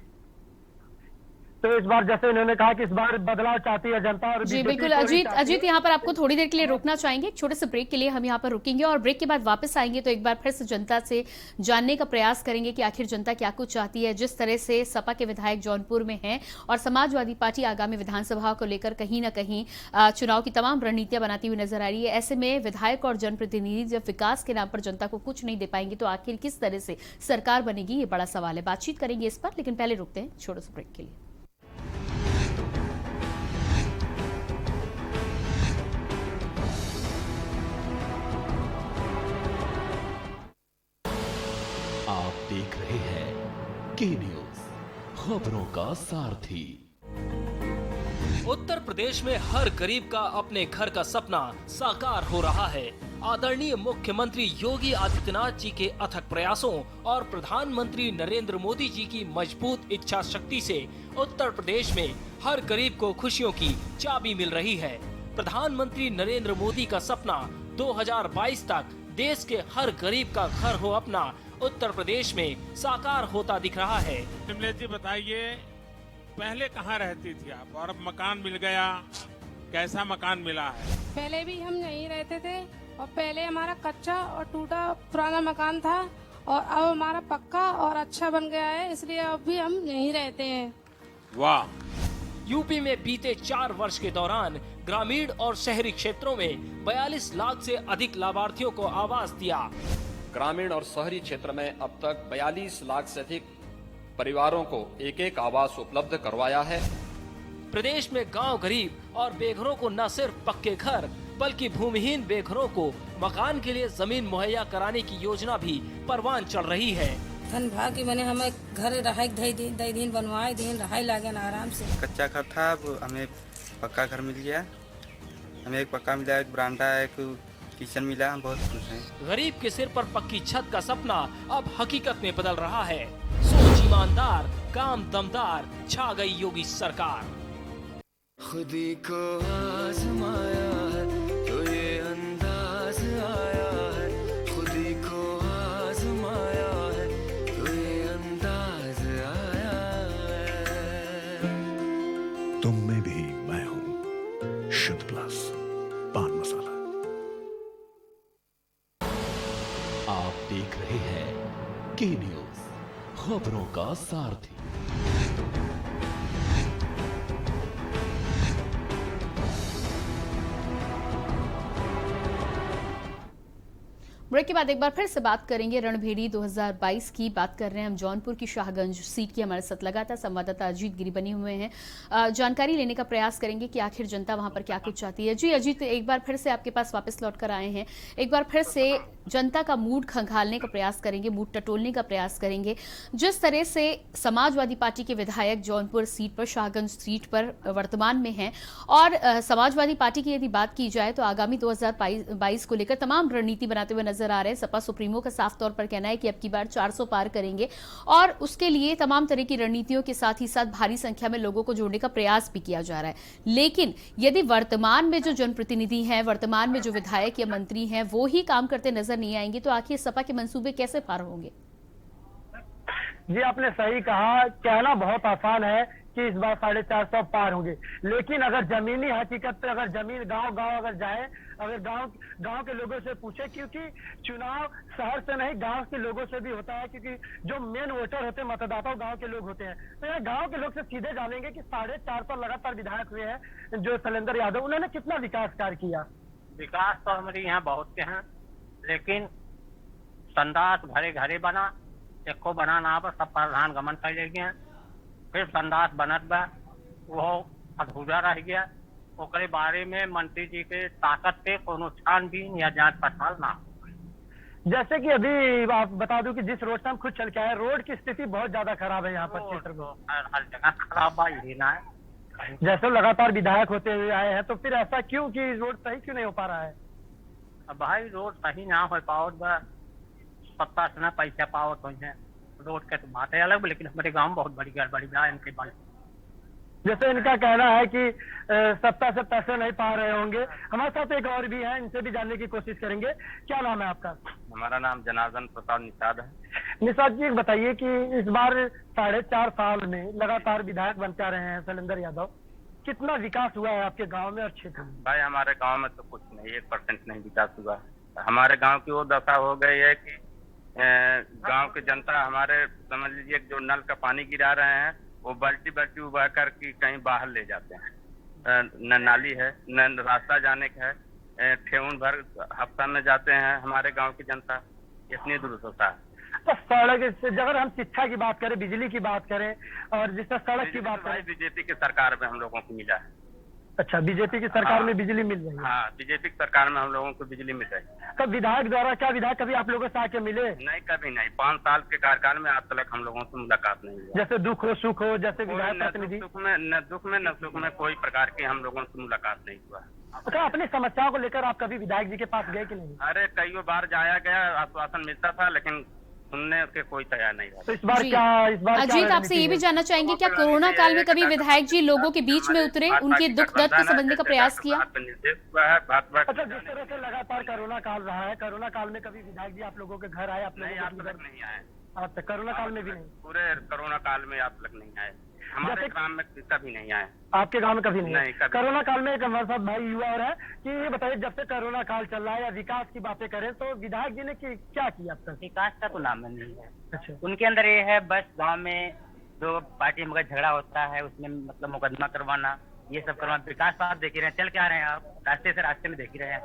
तो इस बार जैसे इन्होंने कहा कि इस बार बदलाव चाहती है जनता, और जी बिल्कुल अजीत, यहाँ पर आपको थोड़ी देर के लिए रोकना चाहेंगे। एक छोटे से ब्रेक के लिए हम यहाँ पर रुकेंगे और ब्रेक के बाद वापस आएंगे तो एक बार फिर से जनता से जानने का प्रयास करेंगे कि आखिर जनता क्या कुछ चाहती है। जिस तरह से सपा के विधायक जौनपुर में हैं और समाजवादी पार्टी आगामी विधानसभा को लेकर कहीं ना कहीं चुनाव की तमाम रणनीतियां बनाती हुई नजर आ रही है। ऐसे में विधायक और जनप्रतिनिधि जब विकास के नाम पर जनता को कुछ नहीं दे पाएंगे तो आखिर किस तरह से सरकार बनेगी, ये बड़ा सवाल है। बातचीत करेंगे इस पर, लेकिन पहले रुकते हैं छोटे से ब्रेक के लिए। आप देख रहे हैं के न्यूज, खबरों का सारथी। उत्तर प्रदेश में हर गरीब का अपने घर का सपना साकार हो रहा है। आदरणीय मुख्यमंत्री योगी आदित्यनाथ जी के अथक प्रयासों और प्रधानमंत्री नरेंद्र मोदी जी की मजबूत इच्छा शक्ति से उत्तर प्रदेश में हर गरीब को खुशियों की चाबी मिल रही है। प्रधानमंत्री नरेंद्र मोदी का सपना 2022 तक देश के हर गरीब का घर हो अपना उत्तर प्रदेश में साकार होता दिख रहा है। शिमले जी बताइए, पहले कहाँ रहती थी आप और अब मकान मिल गया, कैसा मकान मिला है? पहले भी हम यहीं रहते थे और पहले हमारा कच्चा और टूटा पुराना मकान था और अब हमारा पक्का और अच्छा बन गया है, इसलिए अब भी हम यहीं रहते हैं। वाह! यूपी में बीते 4 वर्ष के दौरान ग्रामीण और शहरी क्षेत्रों में 42 लाख से अधिक लाभार्थियों को आवास दिया। ग्रामीण और शहरी क्षेत्र में अब तक 42 लाख से अधिक परिवारों को एक आवास उपलब्ध करवाया है। प्रदेश में गांव गरीब और बेघरों को न सिर्फ पक्के घर बल्कि भूमिहीन बेघरों को मकान के लिए जमीन मुहैया कराने की योजना भी परवान चल रही है। धन भाग की मैंने हमें घर रहाई दई दिन बनवाए दिन रहाई लागे आराम से। कच्चा घर था, अब हमें पक्का घर मिल गया। हमें एक पक्का मिला, एक बरामदा, एक किचन मिला, हम बहुत खुश हैं। गरीब के सिर पर पक्की छत का सपना अब हकीकत में बदल रहा है। सोच ईमानदार, काम दमदार, छा गई योगी सरकार। खुदी को आजमाया है तो ये अंदाज आया है, खुदी को आजमाया है तो ये अंदाज आया है। तुम में भी मैं हूं, शुद्ध प्लस पान मसाला। आप देख रहे हैं के न्यूज, खबरों का सारथी। ब्रेक के बाद एक बार फिर से बात करेंगे रणभेड़ी 2022 की। बात कर रहे हैं हम जौनपुर की शाहगंज सीट की। हमारे साथ लगातार संवाददाता अजीत गिरी बने हुए हैं। जानकारी लेने का प्रयास करेंगे कि आखिर जनता वहां पर क्या कुछ चाहती है। जी अजीत, एक बार फिर से आपके पास वापस लौट कर आए हैं। एक बार फिर से जनता का मूड खंगालने का प्रयास करेंगे, मूड टटोलने का प्रयास करेंगे। जिस तरह से समाजवादी पार्टी के विधायक जौनपुर सीट पर, शाहगंज सीट पर वर्तमान में हैं और समाजवादी पार्टी की यदि बात की जाए तो आगामी 2022 को लेकर तमाम रणनीति बनाते हुए नजर आ रहे हैं। सपा सुप्रीमो का साफ तौर पर कहना है कि अब की बार 400 पार करेंगे और उसके लिए तमाम तरह की रणनीतियों के साथ ही साथ भारी संख्या में लोगों को जोड़ने का प्रयास भी किया जा रहा है। लेकिन यदि वर्तमान में जो जनप्रतिनिधि हैं, वर्तमान में जो विधायक या मंत्री हैं, वो ही काम करते नजर नहीं आएंगे तो आखिर सपा के मंसूबे कैसे पार होंगे? जी आपने सही कहा। कहना बहुत आसान है कि इस बार 450 पार होंगे, लेकिन अगर जमीनी हकीकत पे अगर जमीन गांव अगर जाए, अगर गांव के लोगों से पूछे, क्योंकि चुनाव शहर से नहीं गांव के लोगों से भी होता है, क्योंकि जो मेन वोटर होते हैं, मतदाता गांव के लोग होते हैं। तो यहाँ गांव के लोग से सीधे जानेंगे कि 450 लगातार विधायक हुए हैं जो शैलेंद्र यादव, उन्होंने कितना विकास कार्य किया। विकास तो हमारे यहाँ बहुत के हैं, लेकिन संदास घरे घरे बना, एको बना ना पर सब प्रधान गमन कर ले गए। फिर संदास बनत बा, वो अधूरा रह गया। ओकरे बारे में मंत्री जी के ताकत पे कोनो छानबीन या जांच पड़ताल ना। जैसे कि अभी आप बता दूं कि जिस रोड से हम खुद चल के आए, रोड की स्थिति बहुत ज्यादा खराब है यहाँ पर क्षेत्र में। हर जगह खराब बा, यही ना है। जैसे लगातार विधायक होते हुए आए हैं, तो फिर ऐसा क्यों कि रोड सही क्यों नहीं हो पा रहा है? अब भाई रोड सही ना हो पाओ, सत्ता से ना पैसा पाओ तो रोड के तो बात है अलग, लेकिन हमारे गांव में बहुत बड़ी गड़बड़ी है इनके बारे। जैसे इनका कहना है कि सत्ता से पैसे नहीं पा रहे होंगे। हमारे साथ एक और भी है, इनसे भी जानने की कोशिश करेंगे। क्या नाम है आपका? हमारा नाम जनार्दन प्रसाद निषाद है। निषाद जी बताइए कि इस बार 4.5 साल में लगातार विधायक बनते आ रहे हैं शैलेंद्र यादव, कितना विकास हुआ है आपके गाँव में और क्षेत्र में? भाई हमारे गाँव में तो कुछ नहीं, 1% नहीं विकास हुआ। हमारे गाँव की वो दशा हो गई है कि गांव की जनता हमारे समझ लीजिए जो नल का पानी गिरा रहे हैं वो बाल्टी उबा कर की कहीं बाहर ले जाते हैं। न नाली है, न रास्ता जाने का है। ठेउन भर हफ्ता में जाते हैं हमारे गांव की जनता, इतनी दुर्दशा है। तो सड़क से अगर हम शिक्षा की बात करें, बिजली की बात करें और जिस तरह सड़क की बात करें, बीजेपी की सरकार में हम लोगों को मिला है। अच्छा, बीजेपी की सरकार में बिजली मिल रही है। हाँ, बीजेपी की सरकार में हम लोगों को बिजली मिल रही है। तो विधायक द्वारा क्या विधायक कभी आप लोगों से आके मिले? नहीं, कभी नहीं। 5 साल के कार्यकाल में आज तक हम लोगों से मुलाकात नहीं हुई। जैसे दुख हो सुख हो, जैसे विधायक न प्रतिनिधि दुख में न सुख में कोई प्रकार की हम लोगों से मुलाकात नहीं हुआ। अच्छा, अपनी समस्याओं को लेकर आप कभी विधायक जी के पास गए कि नहीं? अरे कई बार जाया गया, आश्वासन मिलता था, लेकिन सुनने के कोई तैयार नहीं था। तो इस बार क्या अजीत, आपसे ये भी जानना चाहेंगे, क्या कोरोना काल में कभी विधायक जी लोगों के बीच में उतरे, उनके दुख दर्द को समझने का प्रयास किया? अच्छा, जिस तरह से लगातार कोरोना काल रहा है, कोरोना काल में कभी विधायक जी आप लोगों के घर आए? आप लोगों के घर नहीं आए। अच्छा, कोरोना काल में भी नहीं? पूरे कोरोना काल में आप तक नहीं आए। हमारे गांव में कभी नहीं आए। आपके गांव में कभी नहीं? नहीं, कभी। कोरोना काल में एक हमारे साथ भाई युवा और है कि ये बताइए, जब से कोरोना काल चल रहा है या विकास की बातें करें तो विधायक जी ने क्या किया अब तक? विकास का तो नाम नहीं है। अच्छा, उनके अंदर ये है बस गांव में जो पार्टी में झगड़ा होता है उसमें मतलब मुकदमा करवाना, ये सब करवाना। विकास तो आप देख ही रहे हैं, चल के आ रहे हैं, आप रास्ते में देख ही रहे हैं।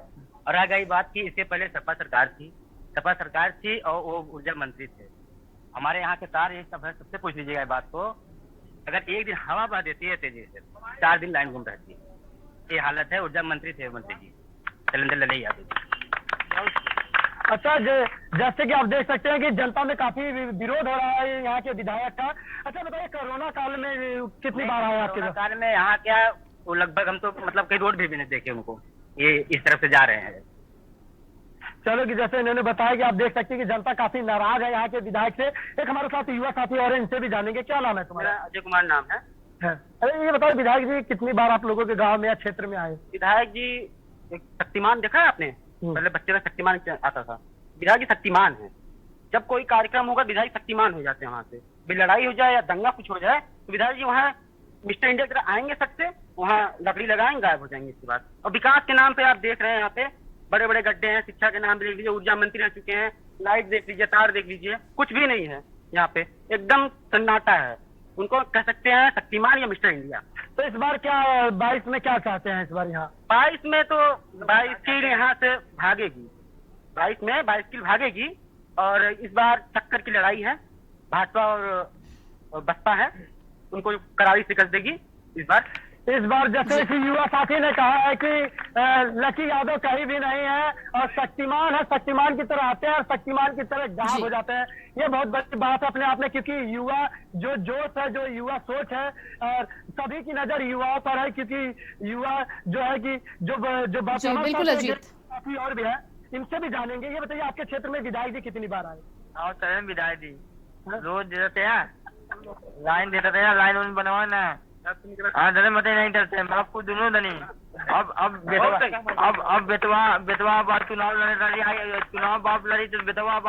और आ गई बात की, इससे पहले सपा सरकार थी और वो ऊर्जा मंत्री थे। हमारे यहाँ के तार ये सब है, सबसे पूछ लीजिएगा ये बात को। अगर एक दिन हवा बह देती है तेजी से, 4 दिन लाइन घूम रहती है। ये हालत है। ऊर्जा मंत्री थे मंत्री जी शैलेंद्र लल्लई यादव जी। अच्छा, जैसे कि आप देख सकते हैं कि जनता में काफी विरोध हो रहा है यहाँ के विधायक का। अच्छा बताइए, कोरोना काल में कितनी बार आए आपके? कोरोना काल में यहाँ क्या, वो लगभग हम तो मतलब कई रोड भी नहीं देखे उनको, ये इस तरफ से जा रहे हैं। चलो, कि जैसे इन्होंने बताया कि आप देख सकते हैं कि जनता काफी नाराज है यहाँ के विधायक से। एक हमारे साथ युवा साथी और है, इनसे भी जानेंगे। क्या नाम है तुम्हारा? अजय कुमार नाम है। अरे ये बताओ विधायक जी, कितनी बार आप लोगों के गांव में या क्षेत्र में आए? विधायक जी, एक शक्तिमान देखा है आपने? पहले बच्चे में शक्तिमान आता था। विधायक जी शक्तिमान है। जब कोई कार्यक्रम होगा विधायक शक्तिमान हो जाते हैं। वहाँ से भी लड़ाई हो जाए या दंगा कुछ हो जाए तो विधायक जी वहाँ मिस्टर इंडिया की तरह आएंगे, सकते वहाँ लकड़ी लगाएंगे, गायब हो जाएंगे इसके बाद। और विकास के नाम पे आप देख रहे हैं यहाँ पे बड़े बड़े गड्ढे हैं। शिक्षा के नाम पे देख लीजिए, ऊर्जा मंत्री रह चुके हैं। लाइट देख लीजिए, तार देख लीजिए, कुछ भी नहीं है यहाँ पे, एकदम सन्नाटा है। उनको कह सकते हैं शक्तिमान या मिस्टर इंडिया। तो इस बार क्या 22 में क्या चाहते हैं? इस बार यहाँ 22 में तो 22 की यहाँ से भागेगी। 22 की भागेगी। और इस बार टक्कर की लड़ाई है, भाजपा और बसपा है, उनको करारी शिकस्त देगी इस बार। जैसे इसी युवा साथी ने कहा है कि लकी यादव कहीं भी नहीं है और शक्तिमान है, शक्तिमान की तरह आते हैं और शक्तिमान की तरह गायब हो जाते हैं। ये बहुत बड़ी बात है अपने आप में, क्योंकि युवा जो जोश है, जो युवा सोच है, और सभी की नजर युवाओं पर है, क्योंकि युवा जो है कि जो बात काफी और भी है, इनसे भी जानेंगे। ये बताइए, आपके क्षेत्र में विधायक जी कितनी बार आए? और विधायक जी रोज देते हैं, लाइन देते थे, लाइन बनवाना है। हाँ, मत नहीं डरते आपको दोनों दनी। अब बेतवा बात चुनाव लड़ी तो बेतवा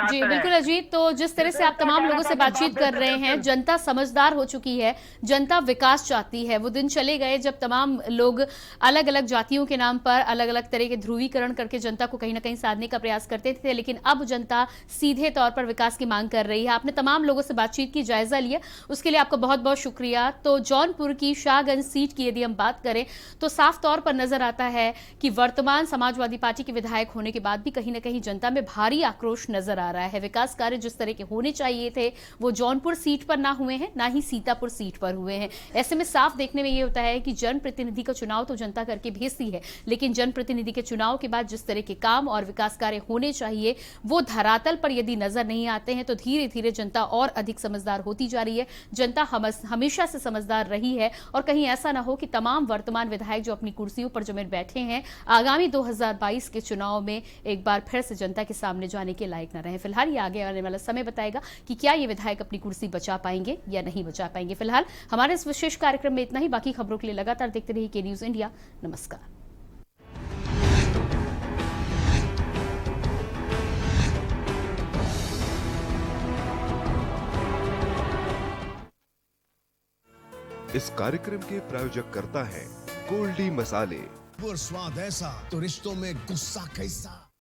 जी बिल्कुल अजीत, तो जिस तरह से आप तमाम लोगों से बातचीत कर रहे हैं, जनता समझदार हो चुकी है, जनता विकास चाहती है। वो दिन चले गए जब तमाम लोग अलग अलग जातियों के नाम पर अलग अलग तरह के ध्रुवीकरण करके जनता को कहीं ना कहीं साधने का प्रयास करते थे, लेकिन अब जनता सीधे तौर पर विकास की मांग कर रही है। आपने तमाम लोगों से बातचीत की, जायजा लिया, उसके लिए आपका बहुत बहुत शुक्रिया। तो जौनपुर की शाहगंज सीट की यदि हम बात करें तो साफ तौर पर नजर आता है कि वर्तमान समाजवादी पार्टी के विधायक होने के बाद भी कहीं ना कहीं जनता में भारी आक्रोश नजर आ रहा है। विकास कार्य जिस तरह के होने चाहिए थे वो जौनपुर सीट पर ना हुए हैं, ना ही सीतापुर सीट पर हुए हैं। ऐसे में साफ देखने में ये होता है कि जनप्रतिनिधि का चुनाव तो जनता करके भेजती है, लेकिन जनप्रतिनिधि के चुनाव के बाद जिस तरह के काम और विकास कार्य होने चाहिए वो धरातल पर यदि नजर नहीं आते हैं तो धीरे धीरे जनता और अधिक समझदार होती जा रही है। जनता हमेशा से समझदार रही है और कहीं ऐसा ना हो कि तमाम वर्तमान विधायक जो अपनी कुर्सियों पर जमे बैठे हैं आगामी 2022 के चुनाव में एक बार फिर से जनता के सामने जाने के लायक न रहे। फिलहाल ये आगे आने वाला समय बताएगा कि क्या ये विधायक अपनी कुर्सी बचा पाएंगे या नहीं बचा पाएंगे। फिलहाल हमारे इस विशेष कार्यक्रम में इतना ही। बाकी खबरों के लिए लगातार देखते रहिए के न्यूज इंडिया। नमस्कार। इस कार्यक्रम के प्रायोजक करता है गोल्डी मसाले। स्वाद ऐसा तो रिश्तों में गुस्सा कैसा।